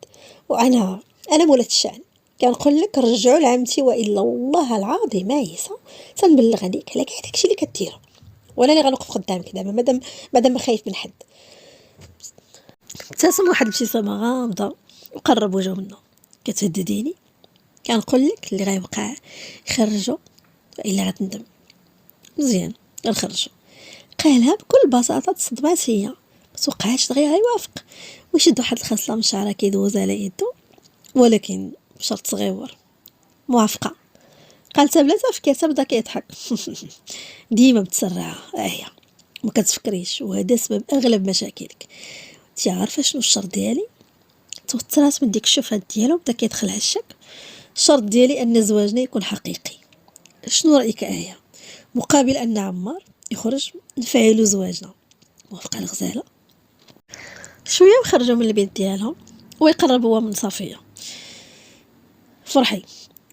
وانا مولات الشأن كنقول لك رجعوا لعمتي، والا والله العظيم عيسى تنبلغ عليك على كاع داكشي اللي كديرو، وانا اللي غنوقف قدامك دابا مادام ما خايف من حد. ابتسم واحد الابتسامه غامضه وقرب وجهه منه. كتهدديني؟ كنقول لك اللي غيوقع خرجوا الا غتندم. مزيان غنخرجوا. قالها بكل بساطه. تصدمات هي، ما توقعاتش دغيا غيوافق ويشد واحد الخصله من شعرها كيدوز على يدو، ولكن بشرط صغيور. موافقه قالتها بلا تفكير. بدا كيضحك. ديما متسرعه هي، ما كتفكريش، وهذا سبب اغلب مشاكلك. انت عارفه شنو الشرط ديالي؟ توترات من ديك الشوفات ديالو، بدا كيدخلها الشك. الشرط ديالي ان زواجنا يكون حقيقي. شنو رايك ايه؟ مقابل ان عمار يخرج نفعلوا زواجنا. موافقه الغزاله. شويه وخرجوا من البيت ديالهم ويقرب هو من صفيه. فرحي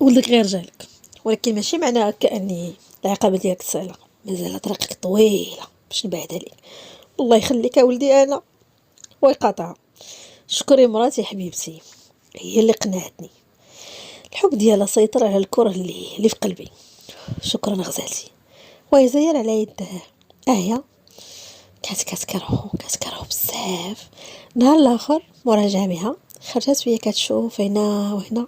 ولدك غير جالك، ولكن ماشي معناها كاني العقبه ديالك سهله، مازال طريقك طويله باش نبعد عليك. الله يخليك يا ولدي. انا ويقاطع. شكري مراتي حبيبتي، هي اللي قنعتني. الحب ديالها سيطر على الكره اللي في قلبي. شكرا غزالتي. ويزير على يده. هي كانت كتكرهو بزاف. نهار الاخر مورا الجامعه خرجت وهي كتشوف هنا وهنا،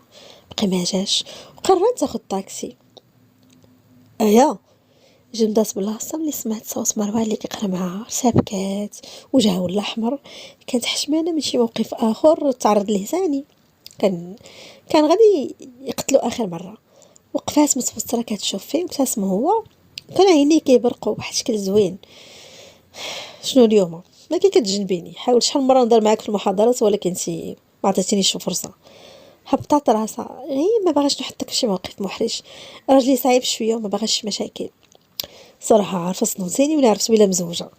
بقي ما جاش وقررت تاخذ طاكسي. جمدات بلاصه ملي سمعت صوت مروان اللي كيقرا معاها. سابكات وجهها ولا احمر. كانت حشمانه من شي موقف اخر تعرض ليه ثاني. كان غادي يقتلو اخر مره. وقفات متوتره كتشوف فيه وابتسم هو. كان عينيه كيبرقوا بواحد الشكل زوين. شنو اليوم ما كتجنبيني؟ حاولت شحال مره نهضر معاك في المحاضرات ولكن انتي ما عطيتينيش فرصه. هبطات راسها. ما باغاش نحطك في شي موقف محرج. راجلي صعيب شويه وما باغاش مشاكل. صراحه عارفه صنوتيني ولا عرفت بلا مزوجه.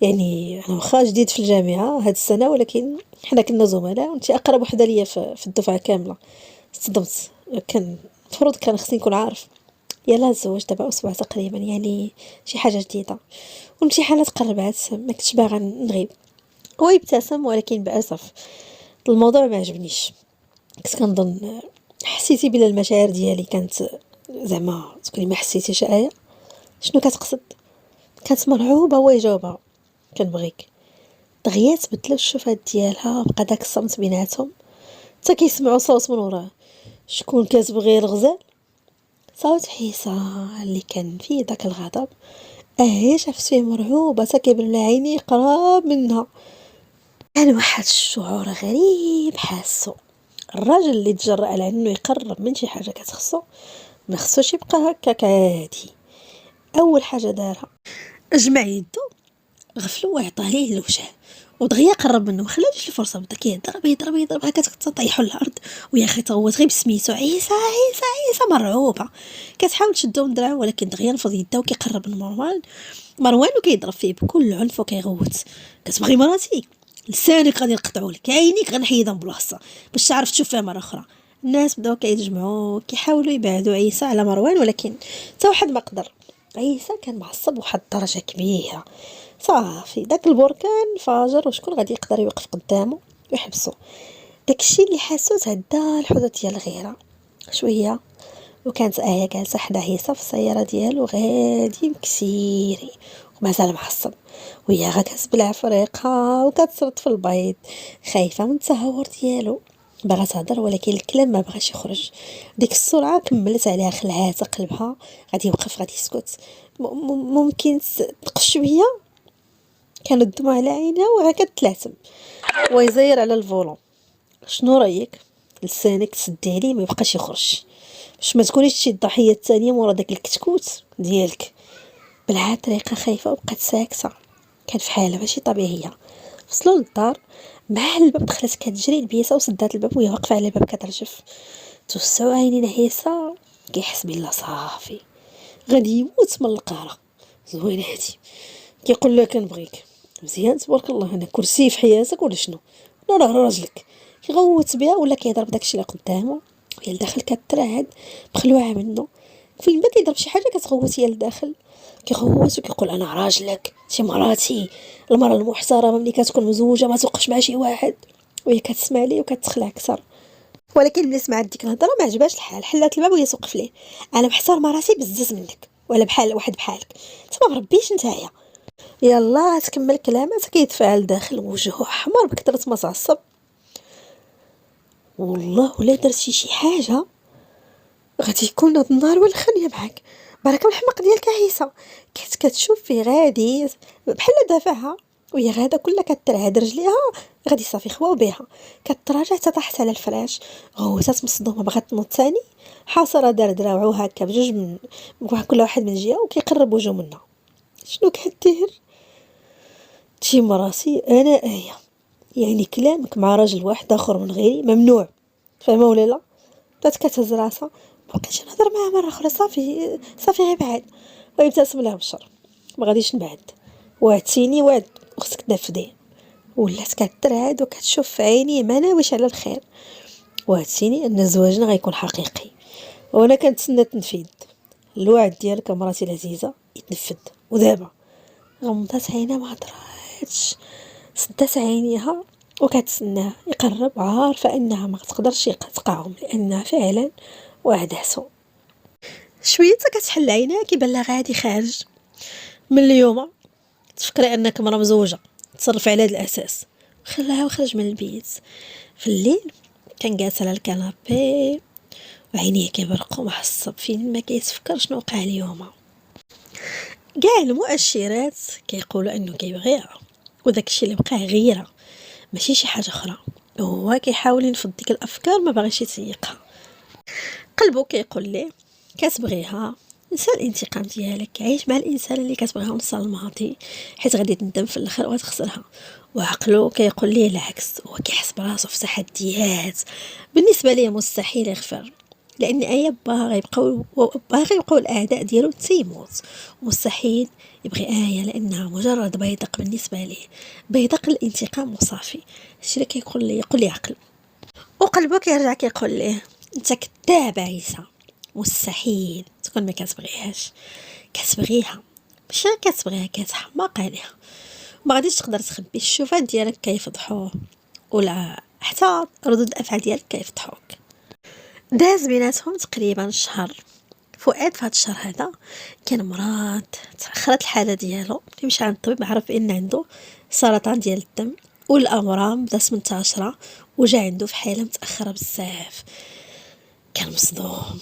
يعني انا واخا جديد في الجامعه هاد السنه، ولكن حنا كنا زملاء وانت اقرب وحده ليا في الدفعه كامله. صدمت. كان المفروض كان خصني نكون عارف. يلا تزوج دابا اسبوع تقريبا، يعني شي حاجه جديده والامتحانات قربات، ما كنتش باغا نغيب. هو يبتسم ولكن باسف. الموضوع ما عجبنيش. كنت كنظن حسيتي بلا المشاعر ديالي كانت زعما تكوني ما حسيتيش. شنو كتقصد؟ كانت مرعوبه هو يجاوبها. كنبغيك. دغيا تبدلوا الشوفات ديالها، بقى داك الصمت بيناتهم حتى كيسمعوا صوت من وراه. شكون كتبغي الغزال؟ صوت حيسه اللي كان فيه داك الغضب. شافت فيه مرعوبه حتى كيبان لها عينيه قراب منها. كان واحد الشعور غريب حاسو. الراجل اللي تجرأ على انه يقرب من شي حاجه كتخصو ما خصوش يبقى هكاك عادي. اول حاجه دارها جمع يدو، غفلو وعطاه ليه الوجه ودغيا قرب منه. ما خلاش الفرصه، بدا كيضرب هكا كتطيحوا الارض. ويا اخي صوت غير بسميتو عيسى عيسى عيسى. مرعوبه كتحاول تشدو من دراعو ولكن دغيا نفض يده وكيقرب من مروان وكيضرب فيه بكل عنف وكيغوت. كتبغي مراتي؟ لسانك غادي نقطعوا لك، عينيك غنحيدها من بلاصتها باش تعرف تشوف فيها مره اخرى. الناس بداو كيتجمعوا كيحاولوا يبعدوا عيسى على مروان، ولكن حتى واحد ما قدر. عيسى كان معصب واحد الدرجه كبيره. صافي داك البركان فاجر وشكون غادي يقدر يوقف قدامه ويحبسو؟ داكشي اللي حاسو تهدى الحدود ديال الغيره شويه. وكانت جالسه حدا عيسى في السياره ديالو غادي مكسيري ومازال معصب، وهي كتبلع فريقها وكتصرط في البيض خايفه من التهور ديالو. باغا تهضر ولكن الكلام ما بغاش يخرج. ديك السرعه كملت عليها، خلعات قلبها. غادي يوقف غادي يسكت. ممكن تقش شويه. كانت الدموع على عينها وهكا تلعثم. ويزير على الفولون. شنو رايك؟ لسانك تسدي عليه ما يبقاش يخرج باش ما تكونيش شي الضحيه الثانيه مورا داك الكتكوت ديالك. بلعها طريقه خايفه وبقات ساكته. كان في حاله ماشي طبيعيه. وصلوا للدار. مع الباب دخلت كتجري البيسه وسدات الباب وهي واقفه على الباب كترجف. توسعوا عينين عيسى كيحس بلا صافي غادي يموت من القهره. زوين هادي. كيقول لها كنبغيك. مزيان تبارك الله، انا كرسي في حياتك ولا شنو؟ انا راه راجلك. كيغوت بها ولا كيضرب داكشي اللي قدامه، وهي لداخل كترعد مخلوعه منه. فين ما كيضرب شي حاجه كتغوت هي لداخل. كيغوت وكيقول انا راجلك، شي مراتي، المراه المحترمه ملي كتكون مزوجه ما توقفش مع شي واحد. وهي كتسمع ليه وكتخلع اكثر. ولكن ملي سمعت ديك الهضره ما عجبهاش الحال، حلات الباب وهي توقف ليه. انا محترمه راسي بزز منك، ولا بحال واحد بحالك انت ما مربيش نتايا. يلا تكمل كلامات كيتفاعل داخل وجهه احمر بكثره ما تعصب. والله ولا درتي شي حاجه غادي يكون هاد النهار والخنيه معاك. بركه الحماق ديالك عيسى. كنت كتشوف فيه غادي بحال دافعها، وهي غاده كلها كترعد رجليها غادي صافي خواو بها. كتراجع حتى طاحت على الفراش، غوتات مصدومه بغات تنوض ثاني. حاصره دار دراوعو هكا بجوج من كل واحد من جهه وكيقرب وجهه منها. شنو كدير؟ تجي مراسي انا يعني كلامك مع راجل واحد اخر من غيري ممنوع، فاهمه ولا لا؟ بدات كتهز راسها. مبقيتش نهضر معاه مره اخرى، صافي صافي غير بعد. ويبتسم لها بالشر. ما غاديش نبعد، وعدتيني وعد وخصك تنفذيه. ولات كترعد وكتشوف في عيني ما ناويش على الخير. وعدتيني ان زواجنا غيكون حقيقي، وانا كنتسنى التنفيذ. الوعد ديالك مراتي العزيزه يتنفذ. ودابا غمضات عينها ما هضراتش، سدات عينيها وكتسناه يقرب، عارفه انها ما تقدرش تقاوم لانها فعلا وعداتو. شويه كتحل عينها كيبان لها غادي خارج. من اليوم تفكري انك مرا مزوجه، تصرف على هذا الاساس. خلاها وخرج من البيت. في الليل كان جالس على الكنابي وعينيه كيبرقوا محصب، فين ما كيتفكر شنو وقع اليوم. كاع المؤشرات كيقولوا انه كيبغيها، وداك الشيء اللي بقى غيره ماشي شي حاجه اخرى. هو كيحاول ينفض ديك الافكار، ما باغيش يتيقها. قلبه كيقول ليه كتبغيها، نسى الانتقام ديالك، عيش مع الانسان اللي كتبغيها ونسى الماضي، حيت غادي تندم في الاخر وغتخسرها. وعقله كيقول ليه العكس، هو كيحس براسو في تحديات بالنسبه ليه مستحيل يغفر، لان غيبقاو الاعداء ديالو تيموت. مستحيل يبغي لانها مجرد بيدق بالنسبه ليه، بيدق الانتقام وصافي. الشيء اللي يقول لي عقل. وقلبه كيرجع كيقول ليه انت كذاب عيسى، مستحيل تكون ما كتبغيهاش. كتبغيها، ماشي كتبغيها، كتحماق عليها. ما غاديش تقدر تخبي الشوفات ديالك كيفضحوه، ولا حتى ردود الافعال ديالك كيفضحوك. داز بيناتهم تقريبا شهر. فؤاد في هذا الشهر هذا كان مرض، تاخرت الحاله ديالو. مشى عند الطبيب، عرف ان عنده سرطان ديال الدم، والامراض بدات منتشره، وجا عنده في حاله متاخره بزاف. كان مصدوم،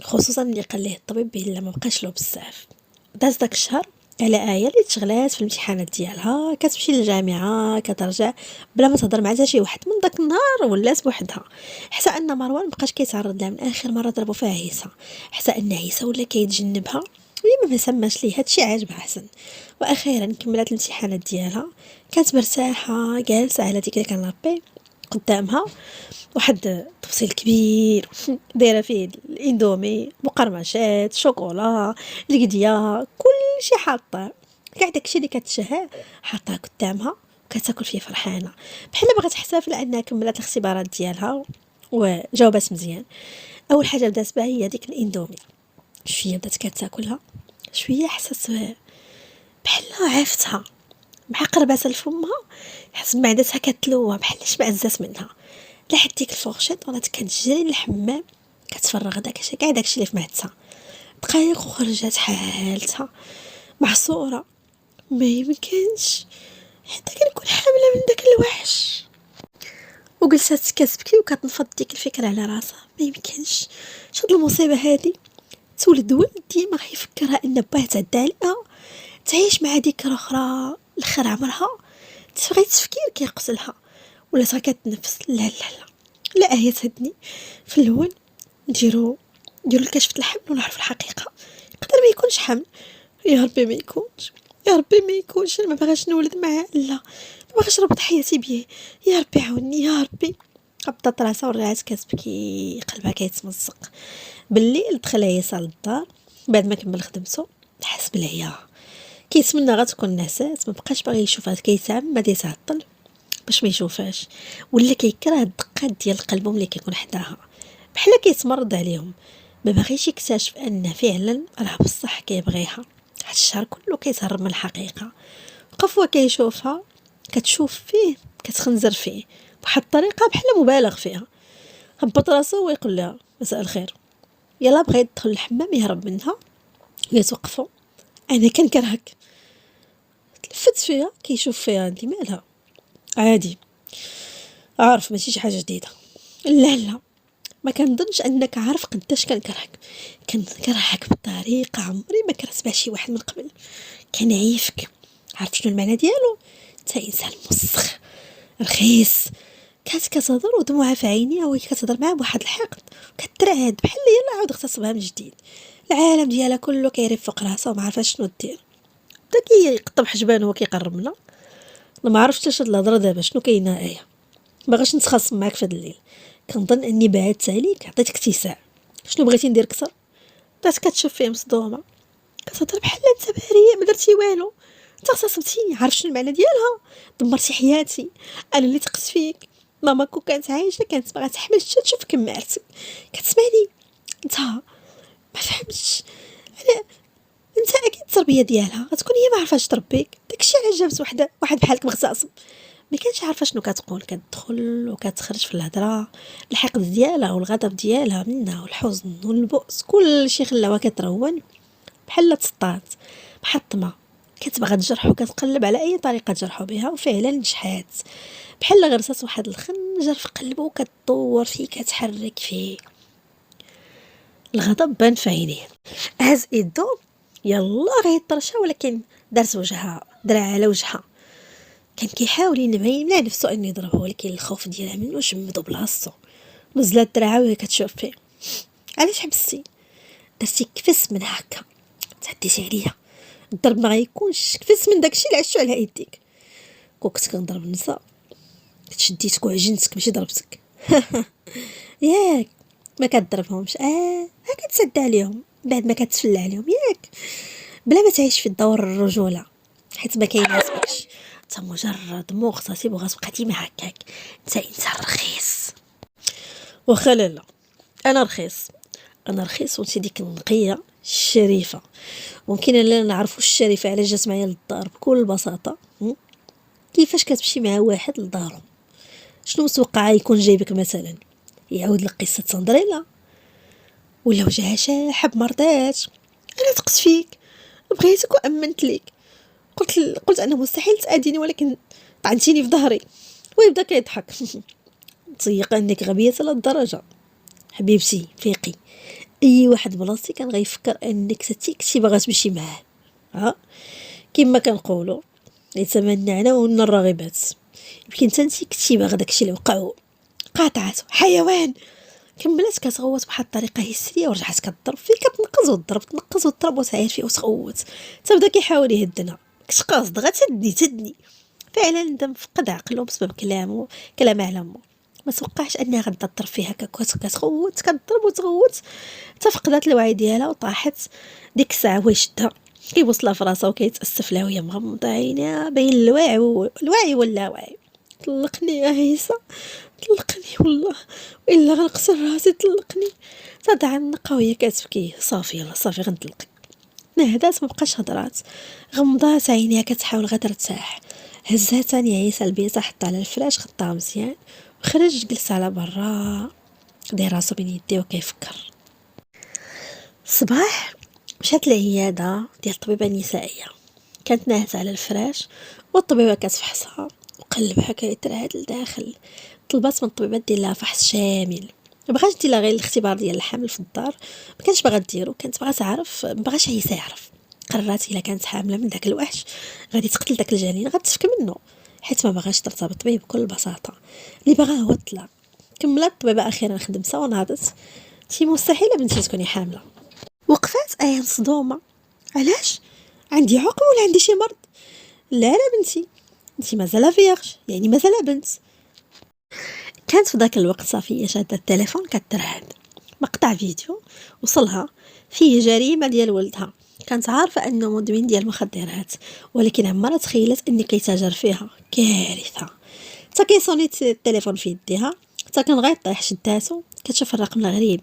خصوصا اللي قال ليه الطبيب بلا ما بقاش له بزاف. داز داك الشهر على اللي تشغلات في الامتحانات ديالها، كتمشي للجامعه كترجع بلا ما تهضر مع حتى شي واحد. من داك النهار ولات بوحدها، حتى ان مروان مبقاش كيتعرض لها. من اخر مره ضربوا فيها عيسى، حتى ان عيسى ولا كيتجنبها ويما ما سماش ليه هادشي عاجبها حسن. واخيرا كملت الامتحانات ديالها، كانت مرتاحه جالسه على ديك الكنابي قدامها واحد طفسيل كبير دايره فيه الاندومي، مقرمشات، شوكولا، القديه، كل شيء حاطه. كاع داكشي اللي كتشهى حاطاه قدامها وكتاكل فيه فرحانه، بحال بغات تحتفل انها كملت الاختبارات ديالها وجاوبات مزيان. اول حاجه بدات بها هي ديك الاندومي. شويه بدات كتاكلها، شويه حست بحال عافتها مع قرباتها لفمها، حس معدتها كتلوى بحال شبعت زات منها. لحد ديك الفورشيط ولات كتجري للحمام كتفرغ داكشي كاع داكشي اللي في معدتها. دقايق وخرجت حالتها محصوره. ما يمكنش حتى كنكون حامله من داك الوحش. وجلست كتبكي وكتنفض ديك الفكره على راسها. ما يمكنش شاد المصيبه هذه تولد ولد ديما غيفكرها ان باه تعدى عليها، تعيش مع ديك اخرى الاخر عمرها. تفغي التفكير كيقتلها، ولا كتنفس لا لا لا لا هي تهدني. في الاول نديرو الكشف الحمل ونعرف الحقيقه. يقدر ما يكونش حمل، يا ربي ما يكونش، يا ربي ما يكونش. انا ما باغاش نولد معاه، لا ما باغاش نربط حياتي بيه، يا ربي عاوني يا ربي. هبطت راسها ورجعت كتبكي، قلبها كيتمزق. بالليل دخل عيسى للدار بعد ما كمل خدمته، حس بالعيا. كيتمنى غتكون نعسات، ما بقاش باغي يشوفها، كيتعمد يتعطل باش ما يشوفهاش، ولا كيكره الدقات ديال القلب ملي كيكون حداها، بحال كيتمرد عليهم، ما باغيش يكتشف ان فعلا راه بصح كيبغيها. هاد الشهر كله كيتهرب من الحقيقه، قفوه كيشوفها كتشوف فيه، كتخنزر فيه بواحد الطريقه بحال مبالغ فيها. هبط راسو ويقول لها مساء الخير، يلا بغى يدخل الحمام يهرب منها، يتوقفوا انا كنكرهك. تلفت فيها كيشوف فيها انت مالها، عادي، عارف ماشي شي حاجه جديده. لا لا، ما كنظنش انك عارف قداش كنكرهك، كنكرهك بطريقه عمري ما كرهت بها شي واحد من قبل، كنعيفك. عارف شنو المعنى ديالو؟ انت انسان مسخ رخيص. كانت كتهضر ودموعها في عينيها وهي كتهضر معاه بواحد الحقد، كترعد بحال يلا عاود اغتصبها من جديد. العالم ديالها كله كيريب فوق راسها وما عارفاش شنو دير. بدا كيقطب حجبان وهو كيقرب منها. ما عرفتش اش هاد الهضره دابا شنو كاينه ايه، باغاش نتخاصم معاك في هاد الليل، كنظن اني بعدت عليك عطيتك اتساع. شنو بغيتي ندير اكثر؟ بدات كتشوف فيه مصدومه، كتهضر بحال انت بريء ما درتي والو، انت اغتصبتيني، عارف شنو المعنى ديالها؟ دمرتي حياتي، انا اللي ثقت فيك. ماما كون كانت عايشه كانت باغا تحمل حتى تشوف كمارتك. كتسمعني انت؟ ما فهمتش انا، انت اكيد التربيه ديالها غتكون هي ما عرفاش تربيك، داكشي علاش جابت واحد بحالك مغتصب. ما كانش عارفه شنو كتقول، كتدخل وكتخرج في الهضره، الحقد ديالها والغضب ديالها منها والحزن والبؤس كلشي خلاوها كترون بحال تسطات محطمه، كانت باغا تجرح وكتقلب على اي طريقه تجرحو بها، وفعلا نجحات، بحال غرست واحد الخنجر في قلبه وكتدور فيه كتحرك فيه. الغضب بان في عينيه، هز يدو يلا غيطرشها، ولكن دارت وجهها درع على وجهها. كان كيحاول يمنع نفسه انه يضربها، ولكن الخوف ديالها منه جمدو بلاصتو. نزلت درعها وهي كتشوف فيه. علاش حبستي؟ درتي كفس من هكا، تعديتي عليا، الضرب ما غيكونش كفس من داكشي اللي عشتو على يديك. كنت كنضرب النساء كتشديتك وعجنتك ماشي ضربتك. ياك ما كتضربهمش، ها كتسد عليهم بعد ما كتفلى عليهم ياك، بلا ما تعيش في الدور الرجوله، حيت ما كيناسبكش، انت مجرد مغتصب وغتبقى ديما هكاك، انت انسان رخيص. واخا لا، انا رخيص، انا رخيص وانت ديك النقيه الشريفه. ممكن لا نعرفوا الشريفه علاش جات معايا للدار بكل بساطه. كيفاش كتمشي مع واحد لدارهم؟ شنو متوقع يكون جايبك مثلا؟ يعاود لك قصه سندريلا، ولا وجهها شاحب مرضاتش؟ انا ثقت فيك، بغيتك وامنت ليك، قلت انا مستحيل تاديني، ولكن طعنتيني في ظهري. ويبدا كيضحك. تضيق انك غبيه للدرجه. حبيبتي فيقي، اي واحد بلاصتي كان غيفكر انك كنتي باغا تمشي معاه. ها كما كنقولوا يتمنى انا وان الراغبات، يمكن انت كنتي باغا داكشي اللي وقع قاطعته حيوان. كملت كتغوت بواحد الطريقه هستيريه ورجعت كضرب فيه، كتنقز وتضرب تنقز وتضرب وتعاير فيه وتغوت. تبدا كيحاول يهدنا، كنت قاصد غا تدني. فعلا ندم فقد عقله بسبب كلام على مو. ما توقعش انها غدا تضرب فيها هكا، كتغوت كتضرب وتغوت حتى فقدات الوعي ديالها وطاحت. ديك الساعه هو يشدها كيوصلها في راسها وكيتاسف لها وهي مغمضه عينيها بين الوعي واللاوعي. طلقني يا عيسى، طلقني والله، والا غنقصر راسي، طلقني. صدع النقا وهي كتبكي، صافي يلا صافي غنطلقك. نهدات مبقاش هضرات، غمضات عينيها كتحاول غير ترتاح. هزها تاني عيسى البيضه، حطها على الفراش، غطاها مزيان وخرج جلس على برا، داير راسو بين يديه وكيفكر. الصباح مشات للعياده ديال الطبيبه النسائيه، كانت ناعسه على الفراش والطبيبه كتفحصها وقلبها كيترعد لداخل. طلبات من الطبيبه دير لها فحص شامل، ما بغاش دير لها غير الاختبار ديال الحمل في الدار، ما كانش باغا ديرو، كانت باغا تعرف، ما باغاش عيسى يعرف. قررت الا كانت حامله من داك الوحش غادي تقتل داك الجنين، غتفك منه، حيت ما باغاش ترتبط بيه بكل بساطه، اللي باغا هو الطلاق. كملت الطبيبه اخيرا خدمتها وناضت. شي مستحيل بنتي تكوني حامله. وقفات ايه مصدومه، علاش؟ عندي عقم ولا عندي شي مرض؟ لا لا بنتي، انتي مازال فيغش، يعني مازال بنت. كانت في ذاك الوقت صافيه شاده التليفون كترعد، مقطع فيديو وصلها فيه جريمه ديال ولدها، كانت عارفة أنه مدمن ديال المخدرات، ولكن عمرها تخيلت أني كيتاجر فيها. كارثة. حتى كيصوني التليفون في يديها، حتى كان غيطيح شداتو كتشوف الرقم الغريب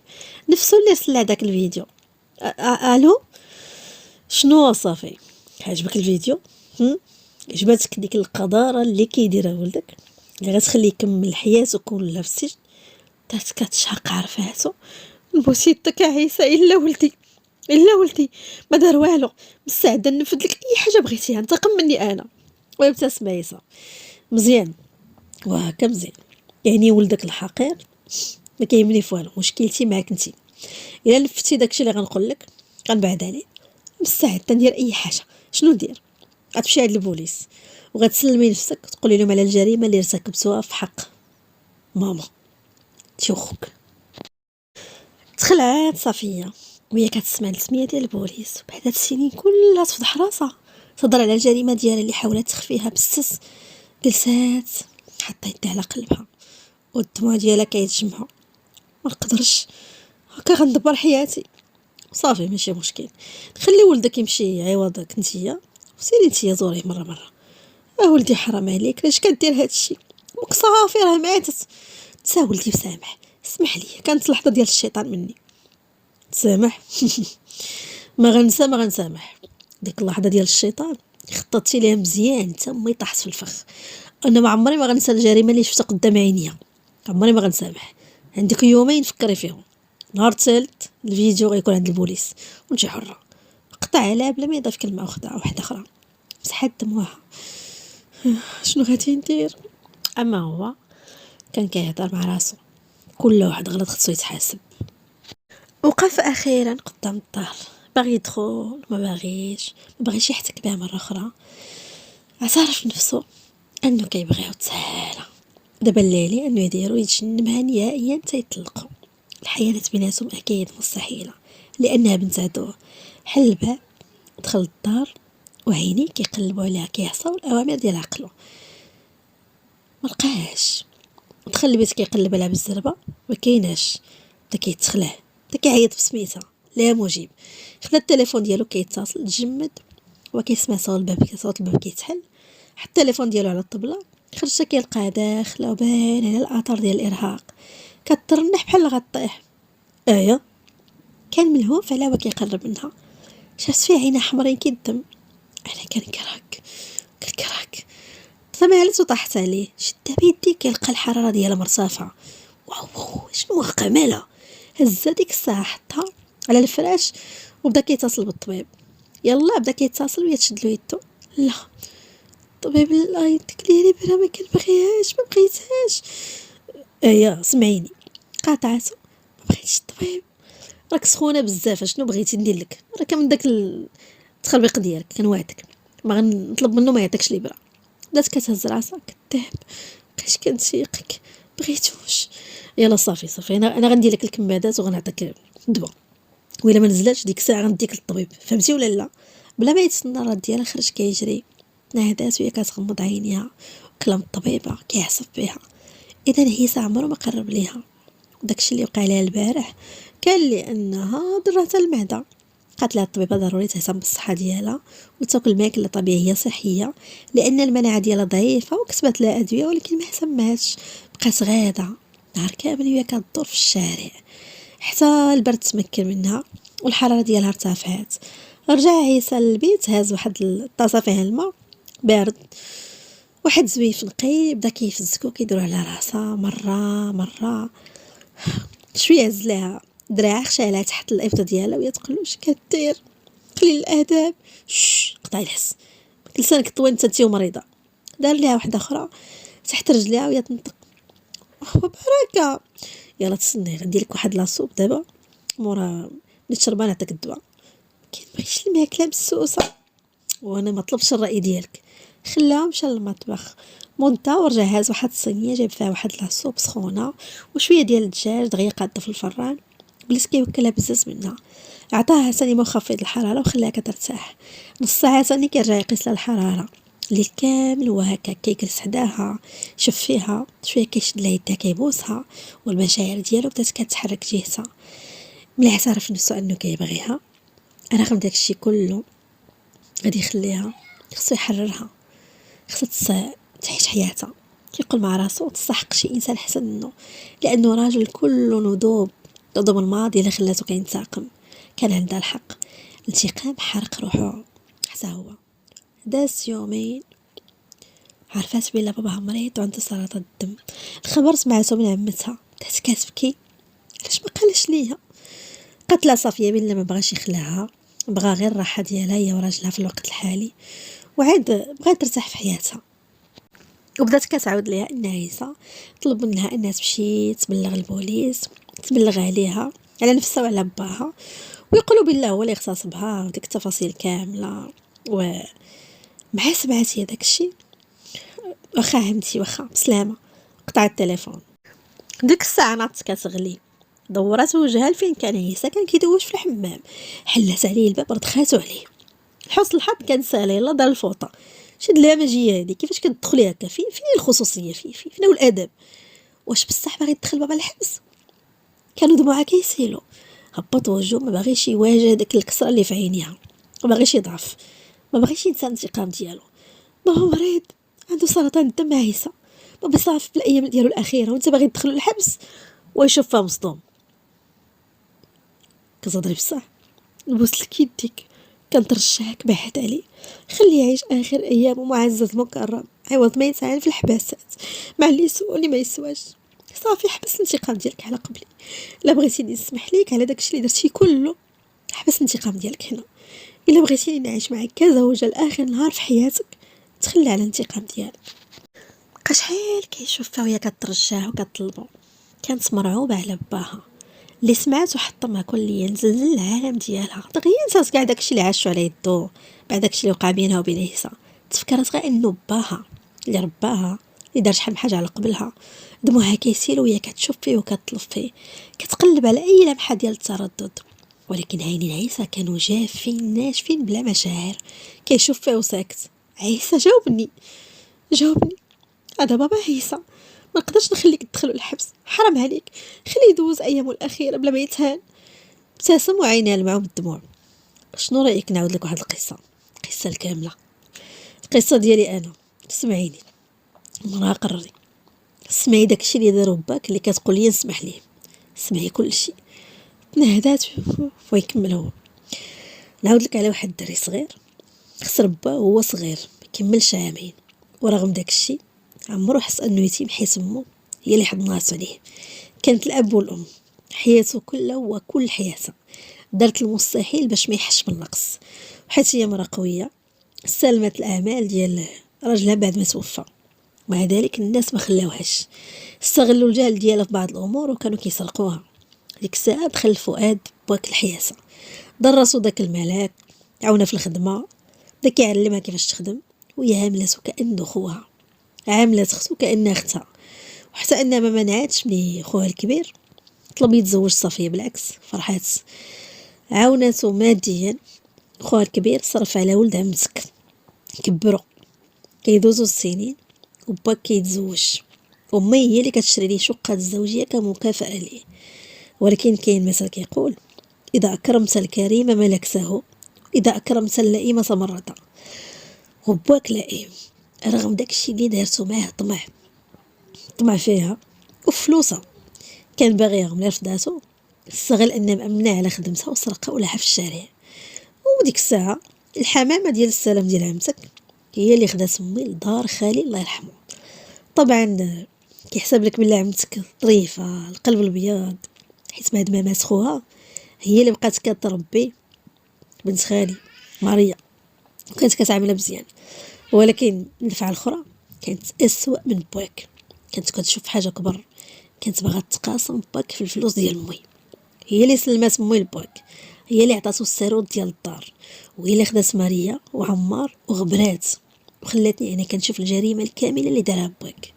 نفسه اللي رسل هذاك الفيديو. الو، شنو صافي؟ عجبك الفيديو؟ عجبتك ديك القذاره اللي كيديرها ولدك اللي غتخليه يكمل حياته كلها في السجن؟ دارت كتشهق عرفاتو. نبوسيتك عيسى، الا ولدي الا ولدي ما دار والو، مستعده ننفذ لك اي حاجه بغيتيها، انتقم مني انا. وابتسم عيسى. مزيان، وهكا مزيان. يعني ولدك الحقير ما كيهمني فوالو، مشكلتي معاك انت. الا نفتي داكشي اللي غنقول لك غنبعد عليه. مستعده ندير اي حاجه. شنو ندير؟ غتمشي عند البوليس وغتسلمي نفسك وتقولي لهم على الجريمه اللي ارتكبتوها في حق ماما تيوخك. دخلت صفيه وهي كتسمع السميه ديال البوليس، وبعد هاد السنين كلها تفضح راسها تهضر على الجريمه ديالها اللي حاولت تخفيها بالسس. جلسات حتى يدي على قلبها والدموع ديالها كيتجمعوا. ما نقدرش هكا غندبر حياتي. صافي ماشي مشكل، خلي ولدك يمشي عوضك نتيا، وسيري نتيا زوريه مره. ولدي حرام عليك، علاش كدير هادشي؟ امك صافي راه ماتت. تسا ولدي وسامح، اسمح لي كانت لحظه ديال الشيطان مني. تسامح؟ ما غنسامح. ديك اللحظه ديال الشيطان خططتي ليها مزيان حتى ما يطيحش في الفخ. انا ما عمري ما غنسى الجريمه اللي شفتها قدام عينيا، عمري ما غنسامح. عندك يومين فكري فيهم، نهار الثالث الفيديو غيكون عند البوليس وانت حره. قطع عليها بلا ما يضيف كلمه واحده اخرى. مسحات دموعها. شنو غادي ندير؟ اما هو كان كيهضر مع راسو، كل واحد غلط خصو يتحاسب. وقف اخيرا قدام الدار، باغي يدخل ما باغيش يحتك بها مره اخرى. اعترف نفسه انه كيبغيها وتسهاله. دابا الليلي انه يديرو يتجنبها نهائيا تيطلقوا. الحياه بيناتهم اكيد مستحيله لانها بنت عدو. حل الباب، دخل الدار وعينيه كيقلبوا عليها كيعصاو الاوامر ديال عقله. ما لقاهاش. دخل البيت كيقلب عليها بالزربه ما كايناش. بدا كيتخلع، بدا كيعيط بسميتها لا مجيب. خدا التليفون ديالو كيتصل، تجمد وكيسمع صوت الباب كيتحل. حط التليفون ديالو على الطبله، خرج كيلقاها داخله وباين على الاثار ديال الارهاق، كترنح بحال غطيح. ايا كان ملهوف على وكيقرب منها، شافت فيه عينها حمرين كالدم. انا كنكرهك. سمعت وطاحت عليه، شدها بيدي كيلقى الحراره ديالها مرتفعه. واو شنو واقع مالها؟ هز ديك الساعه حطها على الفراش وبدا كيتصل بالطبيب. يلا بدا كيتصل وهي تشد له يدو. لا الطبيب الله يديك لي الابره ما كنبغيهاش، ما بغيتهاش. ايا سمعيني، قاطعته. ما بغيتش الطبيب، راك سخونه بزاف، شنو بغيتي ندير لك؟ راك من داك التخربيق ديالك كنوعدك ما غنطلب منه ما يعطيكش الابره. بدات كتهز راسها كذاب، بقيت كنسيقك بغيتوش. يلا صافي انا غندير لك الكمادات وغنعطيك الدواء، وإلا ما نزلاتش ديك الساعه غنديك للطبيب، فهمتي ولا لا؟ بلا ما يتسنى الرد ديالها خرج كيجري. نهدات وهي كتغمض عينيها وكلام الطبيبه كيعصب بها. اذا عيسى عمره ما قرب ليها. داكشي اللي وقع لها البارح كان لانها ضرتها المعده. قالت لها الطبيبه ضروري تهتم بالصحه ديالها وتاكل ماكله طبيعيه صحيه لان المناعه ديالها ضعيفه، وكتبت لها ادويه ولكن ما اهتماتش. بقات غاده نهار كامل وهي كتدور في الشارع حتى البرد تمكن منها والحراره ديالها ارتفعت. رجع عيسى للبيت، هاز واحد الطاسه فيها الماء بارد، واحد زويف نقي، بدا كيفزكو كيديرو على راسها مره. شويه هز لها دراع خشالها تحت الابطه ديالها وهي تقول له اش كدير؟ قليل الاداب. قطعي الحس، لسانك طويل انت مريضه. دار ليها واحده اخرى تحت رجليها وهي تنطق. بركه يلا تسني غندير لك واحد لاصوب دابا مورا ملي تشربها نعطيك الدواء. كيبغيش الماكله مسوسه وانا ما طلبش الراي ديالك. خلاها مشى للمطبخ مده ورجع هاز واحد الصينيه جايب فيها واحد لاصوب سخونه وشويه ديال الدجاج دغيا قاده في الفران، جلس كيوكلها بزاف منها. عطاها ثاني مخفض الحراره وخلاها كترتاح. نص ساعه ثاني كيرجع يقيس لها الحراره الليل كامل وهكا كيجلس حداها شوف فيها شويه كيشد لها يدها كيبوسها والمشاعر ديالو بدات كتحرك جهتها. ملي اعترف نفسه انه كيبغيها رغم داكشي كله غادي يخليها، خصو يحررها، خصها تعيش حياتها كيقول مع راسو تستحق شي انسان احسن منه، لانه راجل كله نضوب الماضي اللي خلاته كينتقم. كان عندها الحق، الانتقام حرق روحه حتى هو. داز يومين عرفات بلا باباها مريض وعنده سرطان الدم. الخبر سمعته من عمتها، بدات كتبكي. علاش ما قالش ليا؟ قالت لها صافيه بلا ما بغاش يخلعها، بغا غير الراحه ديالها هي وراجلها في الوقت الحالي، وعاد بغات ترتاح في حياتها. وبدات كتعاود ليها ان عيسى طلب منها انها تمشي تبلغ البوليس، تبلغ عليها على نفسها وعلى باها، ويقولوا بالله هو اللي اغتصبها وديك التفاصيل كامله. ومع سمعتي هذاك الشيء، واخا همتي واخا بسلامه، قطع التليفون. ديك الساعه ناضت كتغلي، دورات وجهها لفين كان عيسى، كان كيدوش في الحمام. حلات عليه الباب، ردخاتو عليه. لحسن الحظ كان ساهل، يلا دار الفوطه، شد لها ماجيه هادي، كيفاش كتدخلي هكا؟ فين الخصوصيه؟ فين الادب؟ واش بصح باغي تدخل بابا الحبس؟ كانوا دموعها كيسيلوا. هبط وجهه، ما باغيش يواجه داك الكسره اللي في عينيها، ما باغيش يضعف، ما باغيش ينسى الانتقام ديالو. بابا مريض، عنده سرطان الدم عيسى، بابا صافي في الايام ديالو الاخيره وانت باغي تدخلو الحبس؟ ويشوفها مصدوم. كتهضري بصح؟ نبوس لك يديك، كنترشحك بعد عليه، خليه يعيش اخر ايامه معزز مكرم، عوض ما يتعان في الحباسات مع اللي يسوى واللي ما يسواش. صافي حبس الانتقام ديالك على قبلي، الا بغيتيني نسمح ليك على داكشي اللي درتي كله، حبس الانتقام ديالك هنا. الا بغيتيني نعيش معك كزوجه لاخر نهار في حياتك، تخلي على الانتقام ديالك. بقى شحال كيشوفها وهي كترجاه وكطلبو. كانت مرعوبه على باها اللي سمعت وحطمها كليا، زلزل العالم ديالها. دغيا نسات كاع داكشي اللي عاشو على يدو بعد داكشي اللي وقع بينها وبين عيسى. تفكرت غير انه باها اللي رباها، اللي دار شحال من حاجه على قبلها. دموعها كيسيلوا وهي كتشوف فيه وكتطلب فيه، كتقلب على اي لمحه ديال التردد. ولكن عينين عيسى كانوا جافين ناشفين بلا مشاعر. كيشوف فيه وساكت. عيسى جاوبني، هذا بابا عيسى، ما نقدرش نخليك تدخلوا الحبس، حرام عليك، خليه يدوز ايامه الاخيره بلا ما يتهان. ابتسم وعينيه لمعوا بالدموع. شنو رايك نعاود لك واحد القصه الكامله؟ القصه ديالي انا، سمعيني مرا قرري، سمعي داكشي اللي دارو باك اللي كتقول لي نسمح ليه، سمعي كل شيء. تنهدات ويكمل هو. نعاود لك على واحد الدري صغير خسر باه وهو صغير، ما كملش عامين، ورغم داكشي عمرو حس انه يتيم حيت امه هي اللي حضنات عليه. كانت الاب والام حياته كلها وكل حياتها، دارت المستحيل باش ما يحش بالنقص. وحيت هي مرا قويه سلمت الاعمال ديال راجلها بعد ما توفى. مع ذلك الناس ما خلاوهاش، استغلوا الجهل ديالها في بعض الامور وكانوا كيسرقوها. ديك الساعه دخل فؤاد بواك الحياسه، درسوا داك الملاك، عاونا في الخدمه، بدا كيعلمها كيفاش تخدم، وهي عاملته كانه خوها، عاملات اختو كانها اختها. وحتى انها ما منعتش ملي خوها الكبير طلب يتزوج صفيه، بالعكس فرحات، عاونته ماديا. خوها الكبير صرف على ولد عمتك، كبروا كيدوزوا السنين وباك كيتزوج. امي هي اللي كتشري ليه شقه الزوجيه كمكافاه ليه. ولكن كاين مثل كيقول: اذا اكرمت الكريم ملكته، اذا اكرمت اللئيم تمرد. وباك لئيم رغم داكشي اللي دارتو معاه، طمع فيها وفلوسها، كان باغي يغمر رفضاتو، استغل ان مأمنة على خدمتها وسرقها ولها في الشارع. وديك الساعه الحمامه ديال السلام ديال عمتك هي اللي خدات امي لدار خالي الله يرحمه. طبعا كيحسب لك بلا عمتك ظريفه القلب الابيض، حيت بعد ما مات خوها هي اللي بقات كتربي بنت خالي ماريا، وكانت كتعاملها مزيان. ولكن الدفعه الاخرى كانت اسوأ من باك، كانت كتشوف حاجه كبر، كانت باغا تقاسم باك في الفلوس ديال امي. هي اللي سلمات امي لباك، هي اللي عطاتو السارود ديال الدار، وهي اللي خدات ماريا وعمار وغبرات، وخلاتني انا كنشوف الجريمه الكامله اللي دارها باك.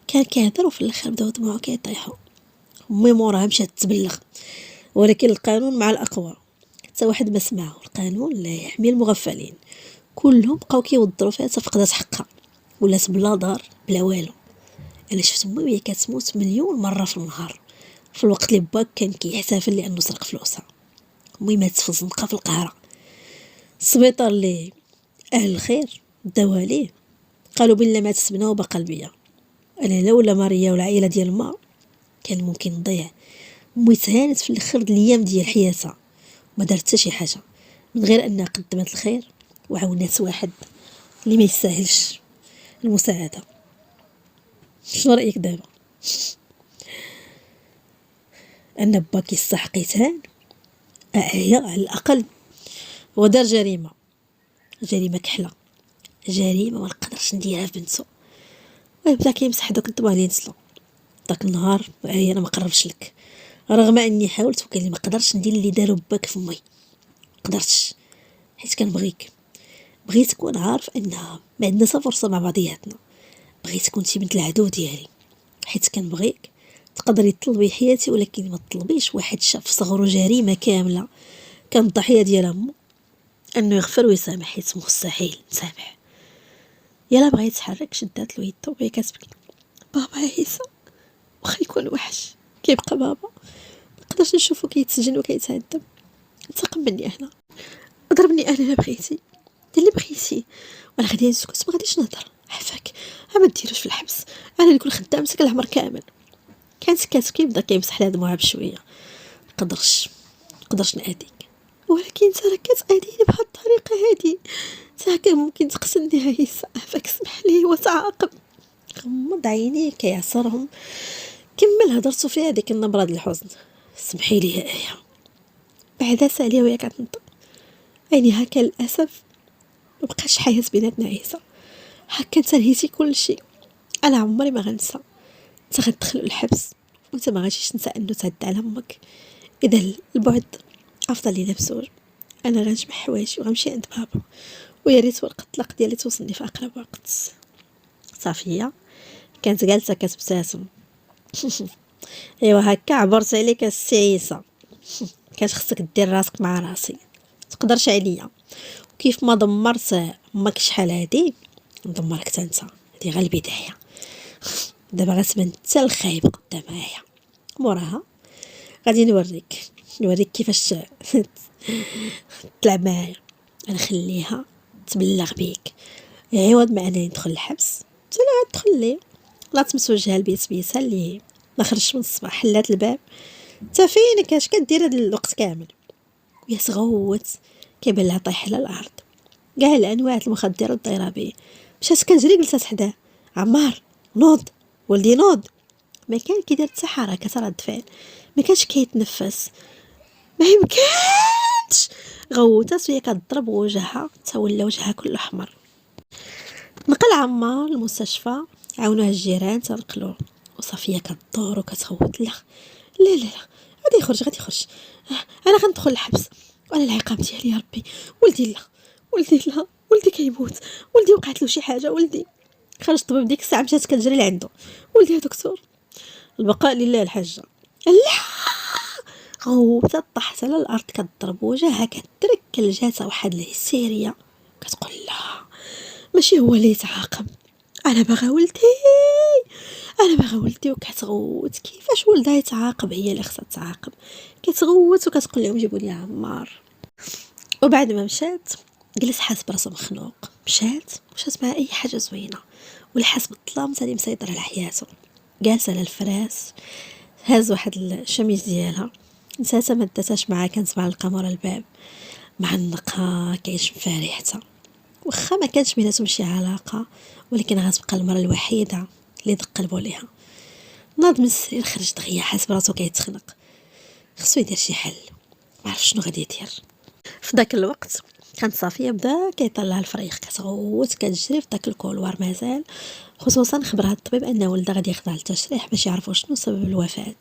كان كيهضر وفي الاخر بداو دموعو كيطيحوا. امي موراها مشات تبلغ، ولكن القانون مع الاقوى، حتى واحد ما سمعه. القانون لا يحمي المغفلين، كلهم بقاو كيوضروا فيها فقدات حقها، ولات بلا دار بلا والو. انا شفت امي وهي كتموت مليون مره في النهار، في الوقت اللي باك كان كيحتفل لانه سرق فلوسها. امي ماتت في الزنقه في القهره، السبيطار اللي اهل الخير داو عليه قالوا بلا ماتت بنا وبقى البيا. انا لولا ماريا والعائله ديال ما كان ممكن نضيع. امي تهانت في الاخر الايام ديال حياتها ما دارت حتى شي حاجه من غير انها قدمت الخير وعاونات واحد اللي ما يستاهلش المساعده. شنو رايك دابا ان باك يستحق يتهان؟ اعيا على الاقل ودار جريمه كحله، جريمه ما نقدرش نديرها في بنتو. ويبدا كيمسح دوك الدموع اللي نزلوا داك النهار. انا ما قربش لك رغم اني حاولت وكان لي ما قدرتش ندير اللي داروا باك في امي. قدرتش حيت كنبغيك، بغيت تكون عارف ان ما عندنا فرصه مع بعضياتنا. بغيت كنتي بنت العدو ديالي حيت كنبغيك. تقدري تطلبي حياتي ولكن ما تطلبيش واحد شاف في صغرو جريمه كامله كان الضحيه ديالها امو انه يغفر ويسامح، حيت مستحيل نسامح. يلا بغيت تحرك شدات له يدو وهي كتبكي. بابا عيسى واخا يكون وحش كيبقى بابا. نقدرش نشوفو كيتسجن وكيتعذب. انتقم مني انا، ضربني انا الا بغيتي، دير اللي بغيتي، وانا غادي نسكت ما غاديش نهضر. عفاك ما ديروش في الحبس، انا نكون خدامتك العمر كامل. كانت كتبكي بدا كيمسح لها دموعها بشويه. نقدرش نأذيك، ولكن انت راه كتأذيني بهاد الطريقه هادي. انت كان ممكن تقسمني عيسى. عفاك اسمح لي وتعاقب. غمض عينيه كيعصرهم. كمل هضرتو فيها ديك النبره ديال الحزن. سمحي لي يا ايه. بعدا ساليه وهي كتنطق. عيني هكا للاسف مبقاش حياة بيناتنا عيسى. هكا تنهيتي كل شيء. انا عمري ما غنسى. انت غتدخل الحبس وانت ما غاديش تنسى انه تعد على امك. اذا البعد افضل لينا بزوج. انا غنجمع حوايجي وغنمشي عند بابا، ويا ريت ورقه الطلاق ديالي توصلني في اقرب وقت. صافيه كانت جالسه كتبتسم. ايوا هكا عبرت عليك السي عيسى. كانت خصك دير راسك مع راسي، تقدرش عليا. وكيف ما دمرت امك شحال هادي ندمرك حتى انت. هادي غير البدايه. دابا غتبان حتى الخايب قدامايا. موراها غادي نوريك كيفاش تلعب معايا. غنخليها تبلغ بيك عوض ما انني ندخل الحبس. انت لا غتدخل لي لا تمس وجهها البيت بيسا اللي ما خرجش من الصباح حلات الباب. انت فينك اش كدير هاد الوقت كامل؟ ويا صغوت كيبان لها طايح على الارض. كاع الانواع المخدرات دايره بيه. مشات كنجري جلسات حداه. عمار نوض ولدي نوض. ما كان كيدير حتى حركه رد فعل، ما كانش كيتنفس. ما يمكنش. غوتات وهي كتضرب وجهها حتى ولا وجهها كله احمر. نقل عمار المستشفى، عاونوها الجيران تنقلوه. وصافيه كدور وكتخوت. لا لا لا لا، غادي يخرج. انا غندخل الحبس وانا العقاب ديالي يا ربي. ولدي لا، ولدي لا، ولدي كيموت، ولدي وقعت له شي حاجه. ولدي خرج الطبيب ديك الساعه مشات كتجري لعندو. ولدي يا دكتور. البقاء لله الحاجه. لا غوتات طاحت على الارض كتضرب وجهها كتركل. جاتها واحد الهستيريا كتقول لا ماشي هو اللي يتعاقب، انا باغا ولدي، انا باغا ولدي. وكتغوت كيفاش ولدها يتعاقب، هي اللي خصها تعاقب. كتغوت وكتقول لهم جيبوا لي عمار. وبعد ما مشات جلس حاس براسو مخنوق. مشات مع اي حاجه زوينه ولا حاس بالظلام تاني مسيطر على حياته. جالسه على الفراس، هاز واحد الشميز ديالها نساتها ما داتهاش معاه. كانت مع القمر الباب مع النقا كيشم فيها ريحتها. واخا ما كانش بيناتهم شي علاقه، ولكن غتبقى المره الوحيده اللي دق قلبو ليها. ناض من السرير خرج دغيا حاس براسو كيتخنق. خصو يدير شي حل، ما عرف شنو غادي يدير. في داك الوقت كانت صافيه بدا كيطلع الفريق. كتغوت كتجري في داك الكولوار مازال. خصوصا خبرها الطبيب ان ولدها غادي يخضع للتشريح باش يعرفوا شنو سبب الوفاه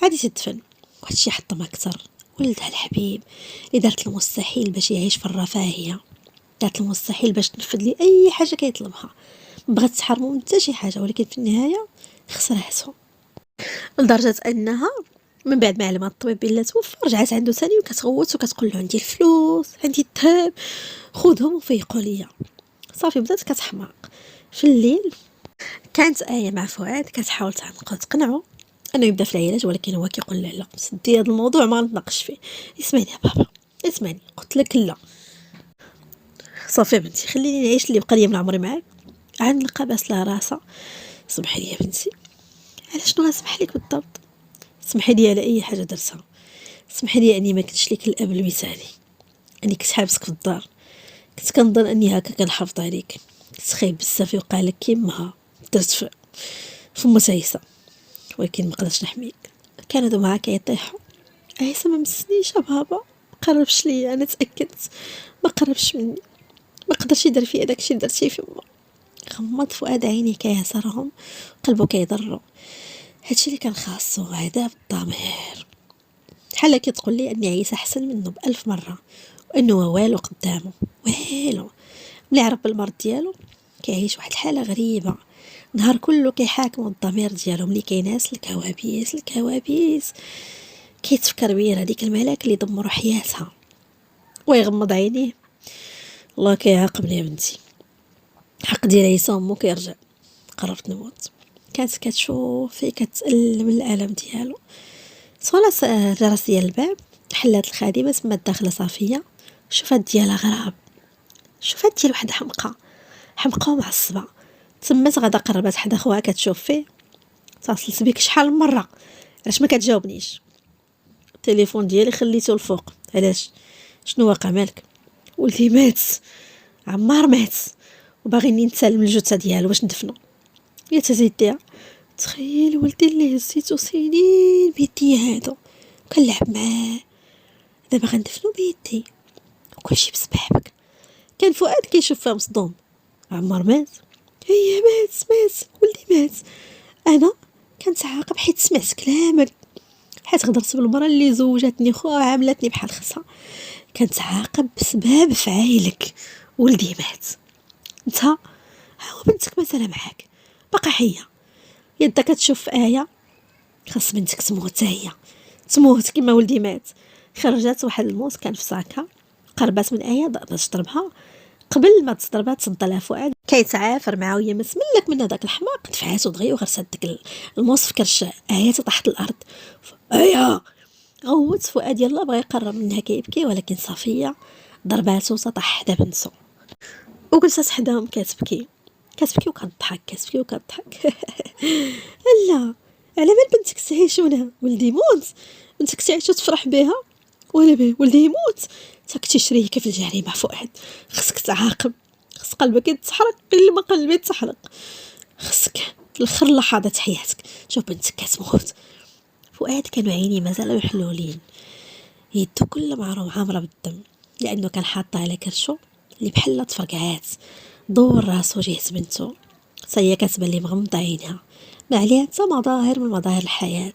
وغادي تدفن. وهادشي حطم اكثر. ولدها الحبيب اللي دارت المستحيل باش يعيش في الرفاهيه، دارت المستحيل باش تنفذ لي اي حاجه كيطلبها. بغات تحرمو من حتى شي حاجه، ولكن في النهايه خسر راسو. لدرجه انها من بعد ما علمها الطبيب بلا توفى رجعت عنده ثاني وكتغوت وكتقول له عندي الفلوس عندي الذهب خذهم وفيقوا ليا. صافي بدات كتحماق. في الليل كانت آية مع فؤاد كتحاول تقنعه انه يبدا في العلاج، ولكن هو كيقول لها لا سدي هذا الموضوع ما نتناقش فيه. اسمعني يا بابا اسمعني، قلت لك لا. صافي بنتي خليني نعيش اللي بقى لي من عمري معاك. عاد نلقى باس لها راسها. سمحي لي يا بنتي. على شنو غنسمح لك بالضبط؟ سمحي لي على اي حاجه درتها. سمحي لي اني ما كنتش لك الاب المثالي، اني كنت حابسك في الدار، كنت كنظن اني هكا كنحافظ عليك، كنت خايب بزاف يوقع لك كيما درت في ام عيسى، ولكن ما قدرتش نحميك. كانوا هادو معاك يطيحوا. عيسى ما مسنيش بابا، ما قربش ليا، انا تاكدت ما قربش مني، ما قدرش يدير فيا داكشي اللي درتيه في امه. غمض فؤاد عينيه كيعصرهم، قلبه كيضرو. هادشي اللي كان خاصو عذاب الضمير، بحال كتقول لي ان عيسى احسن منه بألف مره، وانه والو قدامه، والو. ملي عرف بالمرض ديالو كيعيش واحد الحاله غريبه، نهار كله كيحاكم الضمير ديالو. ملي كيناس الكوابيس كيتفكر بيه هذيك الملاك اللي دمروا حياتها ويغمض عينيه. الله كيعاقبني يا بنتي، حق ديال عيسى امو كيرجع. قررت نموت. كانت كتشوف فيه كتألم من الالم ديالو. صولا جرس ديال الباب، حلات الخادمه تما داخله صافيه. شوفات ديالها غراب، شوفات ديال واحد حمقى ومعصبه. تمات غدا قربت حدا خوها كتشوف فيه. اتصلت بك شحال من مره، علاش ما كتجاوبنيش؟ التليفون ديالي خليته الفوق. علاش؟ شنو واقع مالك؟ ولدي مات، عمار مات، وباغيني نتسلم الجثه ديالو باش ندفنو. يا تزيديها، تخيل ولدي اللي هزيتو سنين بيدي هادو وكنلعب معاه، دابا غندفنو بيدي وكلشي بسبابك. كان فؤاد كيشوف فيها مصدوم. عمار مات؟ هي مات ولدي مات. انا كنتعاقب حيت سمعت كلامك، حيت غدرت بالمراه اللي زوجتني خوها وعاملتني بحال خصها. كنتعاقب بسبب فعايلك. ولدي مات، انت ها هو بنتك مثلا معاك باقا حيه. يدا كتشوف في آية، خاص بنتك تموت، هي تموت كما ولدي مات. خرجت واحد الموس كان في ساكا، قربات من آية باش تضربها. قبل ما تضربها تصد لها فؤاد كيتعافر معاه وهي مسملك من هذاك الحماق. دفعاتو دغيا وغرست ديك الموس في كرش آية تحت الارض. آية غوت فؤاد يلا بغى يقرب منها كيبكي، ولكن صافيه ضرباتو طاح حدا بنتو وجلست حداهم كتبكي وكتضحك لا، على بال بنتك تعيشونها ولدي يموت، بنتك تعيش وتفرح بها، ولا به ولدي يموت. انت كنتي شريكه في الجريمه فؤاد، خصك تعاقب، خص قلبك يتحرق الا ما قلبي يتحرق. خصك في الاخر لحظات حياتك تشوف بنتك كتموت. فؤاد كانوا عيني مازال محلولين، يدو كل عامره بالدم، لانه كان حاطه على كرشو اللي بحال تفرقعات. دور راسو جهه بنتو، هي كتبان لي مغمضه عينها، ما عليها حتى مظاهر من مظاهر الحياه.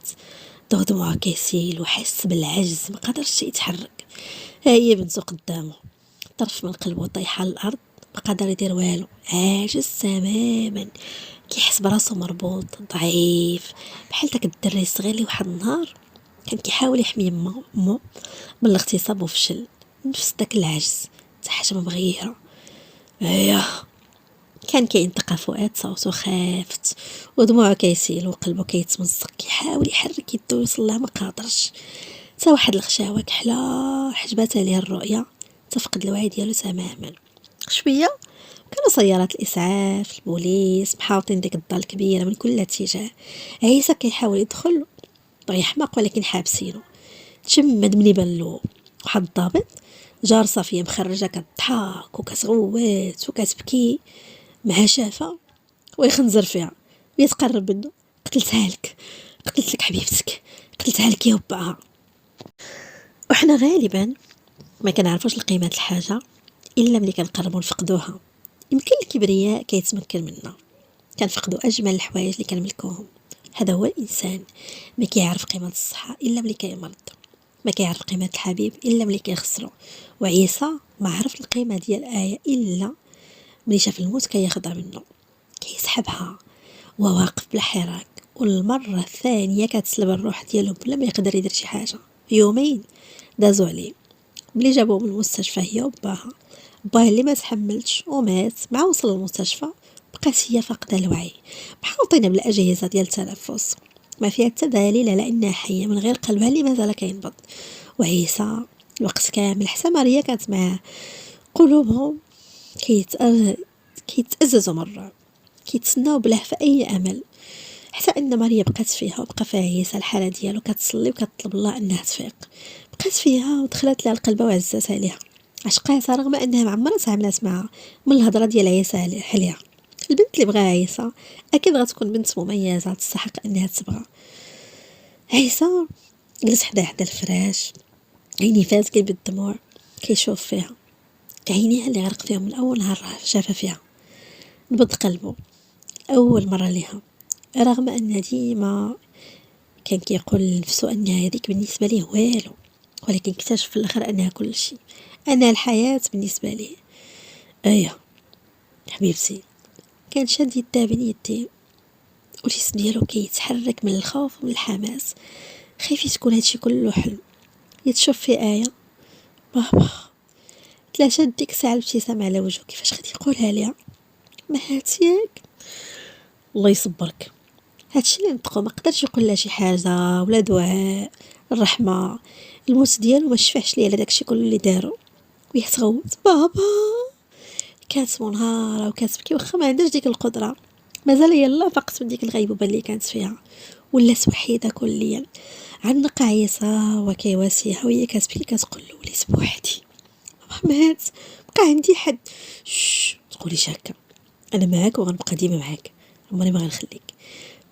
دموعه كيسيل وحس بالعجز، ما قدرش يتحرك. ها هي بنتو قدامه، طرف من قلبه طايحه على الارض، ما قدر يدير والو، عاجز تماما. كيحس براسو مربوط ضعيف، بحال داك الدري الصغير اللي واحد النهار كان كيحاول يحمي امه من الاغتصاب وفشل. نفس داك العجز، حتى حاجه ما مغيره. اييه كان كينطق فؤاد، صوتو خافت ودموعه كيسيل وقلبه كيتمزق، كيحاول يحرك يدو يوصل لها ما قادرش. تا واحد الغشاوه كحله حجبتها ليه الرؤيه، تفقد الوعي ديالو تماما. شويه كانوا سيارات الاسعاف البوليس محاوطين ديك الدار الكبيره من كل اتجاه. عيسى كيحاول يدخل بغى يحماق ولكن حابسينه. تشمد من يبان له واحد الضابط، جار صافيه مخرجه كتضحك وكتغوت وكتبكي مع شافه ويخنزر فيها ويتقرب منه. قتلت لك حبيبتك، قتلتها لك يا باها. وحنا غالبا ما كنعرفوش القيمه الحاجه الا ملي كنقربوا نفقدوها. يمكن الكبرياء كيتمكن منا، كنفقدوا اجمل الحوايج اللي كنملكوهم. هذا هو الانسان، ما كيعرف قيمه الصحه الا ملي كيمرض، ما كيعرف قيمه الحبيب الا ملي كيخسرو. وعيسى ما عرف القيمه ديال آية الا ملي شاف الموت كياخذها منه، كيسحبها وواقف بلا حراك. والمره الثانيه كتسلب الروح ديالو بلا ما يقدر يدير شي حاجه. يومين دازوا عليه، ملي جابوه من المستشفى هي وباها، باه اللي ما تحملش ومات. مع وصل للمستشفى بقات هي فاقده الوعي، محاوطينه بالاجهزه ديال التنفس، ما فيها حتى دليل على انها حيه من غير قلبها اللي مازال كينبض. وعيسى الوقت كامل حتى ماريا كانت معاه، قلوبهم كيتأززوا من الرعب، كيتسناو بلهفة أي أمل، حتى أن ماريا بقات فيها وبقى فيها عيسى الحالة ديالو، كتصلي وكتطلب الله أنها تفيق. بقات فيها ودخلت لها القلبة وعزتها ليها، عشقاتها رغم أنها معمرها تعاملات معها من الهضرة ديال عيسى عليها. البنت اللي بغاها عيسى أكيد غتكون بنت مميزة تستحق أنها تبغى. عيسى جلس حدا الفراش، عيني فازقة بالدموع، كيشوف فيها عينيها اللي غرق فيهم من أول نهار شافها فيها. نبض قلبه أول مرة ليها، رغم أن ديما كان كيقول لنفسه أن هذيك بالنسبة ليه والو، ولكن اكتشف في الآخر أنها كل شيء، أنها الحياة بالنسبة ليه. أيه حبيبتي، كان شاد يدها بين يديه والجسم ديالو كيتحرك من الخوف ومن الحماس، خايف تكون هادشي كله حلم. يتشوف في آية بابا تلاشى ديك الساعة الابتسامة على وجهه، كيفاش غادي يقولها ليها ما هاتيك. الله يصبرك، هادشي اللي نطقو ما قدرش يقول لها شي حاجه ولا دعاء الرحمه. الموت ديالو ما شفعش ليه على داكشي كله اللي دارو، ويتغوت بابا. كانت منهاره وكتبكي واخا ما عندهاش ديك القدره، مازال يلا فقط من ديك الغيبوبه اللي كانت فيها، ولات وحيده كليا. عنق عيسى وكيواسيها وهي كتبكي كتقول له وليت بوحدي، بابا مات، بقى عندي حد. تقوليش هكا، انا معاك وغنبقى ديما معاك، عمري ما غنخليك.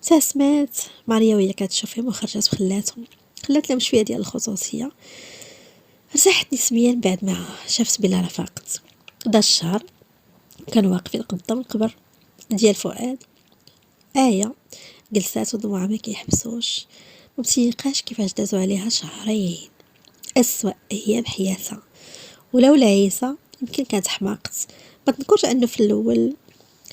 سمات ماريا وهي كتشوفهم وخرجت وخلاتهم، خلات لهم شويه ديال الخصوصيه. رتاحت نسبيا بعد ما شافت بلا رفاقت. دا الشهر كانوا واقفين قدام القبر ديال فؤاد. آية جلسات ودموعها ما كيحبسوش، مبتيقاش كيفاش دازوا عليها شهرين، أسوأ أيام حياتها. ولولا عيسى يمكن كانت حماقت. ما تنكرش أنه في الأول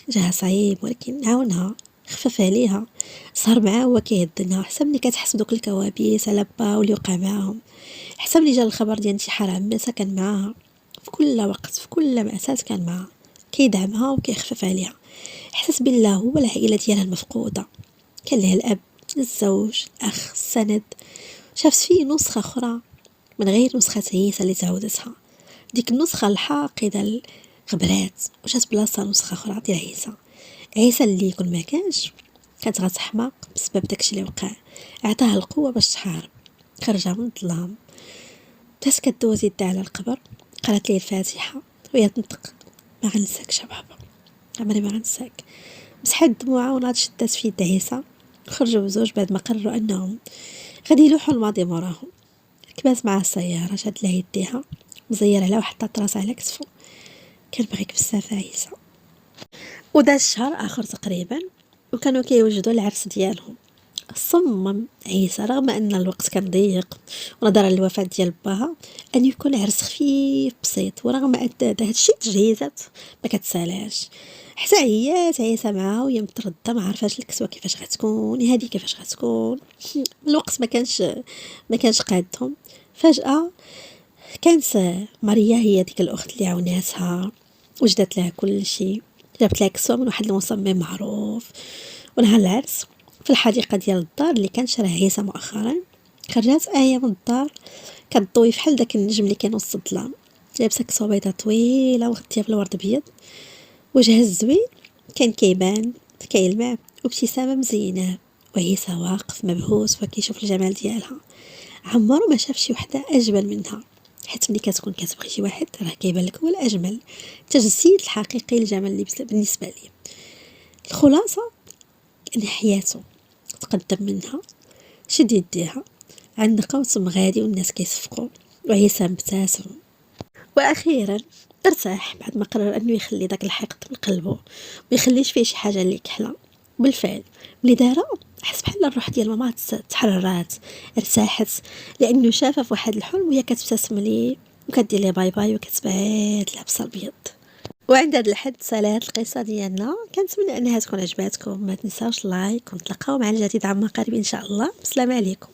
جاها صعيب، ولكن عاونها، خفف عليها، سهر معاه هو كيهدنها. حتى ملي كتحس بدوك الكوابيس على با واللي وقع معاهم، حتى ملي جا الخبر ديال انتحار عمتها كان معاها في كل وقت، في كل مأساة كان معاها، كيدعمها وكيخفف عليها. احساس بالله هو العائلة ديالها المفقودة، كان لها الأب، الزوج، الأخ، السند. شافت فيه نسخة أخرى من غير نسخة عيسى اللي تعودتها، ديك النسخة الحاقدة الغبرات، وجات بلاصة نسخة أخرى ديال عيسى اللي يكون ما كانت غتحماق بسبب داكشي اللي وقع. عطاها القوة باش تحارب، خرجها من الظلام. بدات كدوز يدها على القبر، قرات ليه الفاتحة وهي تنطق ما غنساكش يا بابا، عمري ما غنساك. مسحت دموعها وناض شدات في يد عيسى، خرجوا بزوج بعد ما قرروا انهم غادي يلوحوا الماضي موراهم. ركبات معاه السيارة، شاد لها يديها مزير عليها وحطات راسها على كتفو. كان بغيك بزاف عيسى. وداز شهر اخر تقريبا وكانوا كيوجدوا العرس ديالهم. صمم عيسى رغم ان الوقت كان ضيق ونظرا للوفاة ديال باها ان يكون عرس خفيف بسيط، ورغم ان هادشي تجهيزات ما كتسالاش. حتى عيات عيسى معاها وهي متردده، ما عرفاش الكسوه كيفاش غتكون، هذه كيفاش غتكون. الوقت ما كانش قادهم. فجاه كانت ماريا هي ديك الاخت اللي عاوناتها، وجدت لها كل شيء، جابت لها كسوه من واحد المصمم معروف. ونهار العرس في الحديقه ديال الدار اللي كان شراها عيسى مؤخرا، خرجات آية من الدار كتضوي فحال داك النجم اللي كان وسط الظلام، لابسه كسوه بيضه طويله وغطيها بالورد ابيض، وجهها الزوين كان كيبان كيلمع، وابتسامه مزينه. وعيسى واقف مبهوس وكيشوف الجمال ديالها، عمرو ما شاف شي وحده اجمل منها. حيت ملي كتكون كتبغي شي واحد راه كيبان لك هو الاجمل، التجسيد الحقيقي للجمال اللي بالنسبه لي. الخلاصه ان حياته تقدم منها، شد يديها عندها وتم غادي والناس كيصفقوا، وعيسى مبتسم. واخيرا ارتاح بعد ما قرر انه يخلي داك الحقد من قلبه، ما يخليش فيه شي حاجه اللي كحله. بالفعل ملي دارا حس بحال الروح ديال ماما تحررات، ارتاحت، لانه شافها في واحد الحلم وهي كتبتسم ليه وكدير ليه باي باي وكتبعد لابسه الابيض. وعند هذا الحد سالات القصه ديالنا. كنتمنى انها تكون عجباتكم، ما تنساوش لايك، ونتلاقاو مع الجديد عما قريب ان شاء الله. السلام عليكم.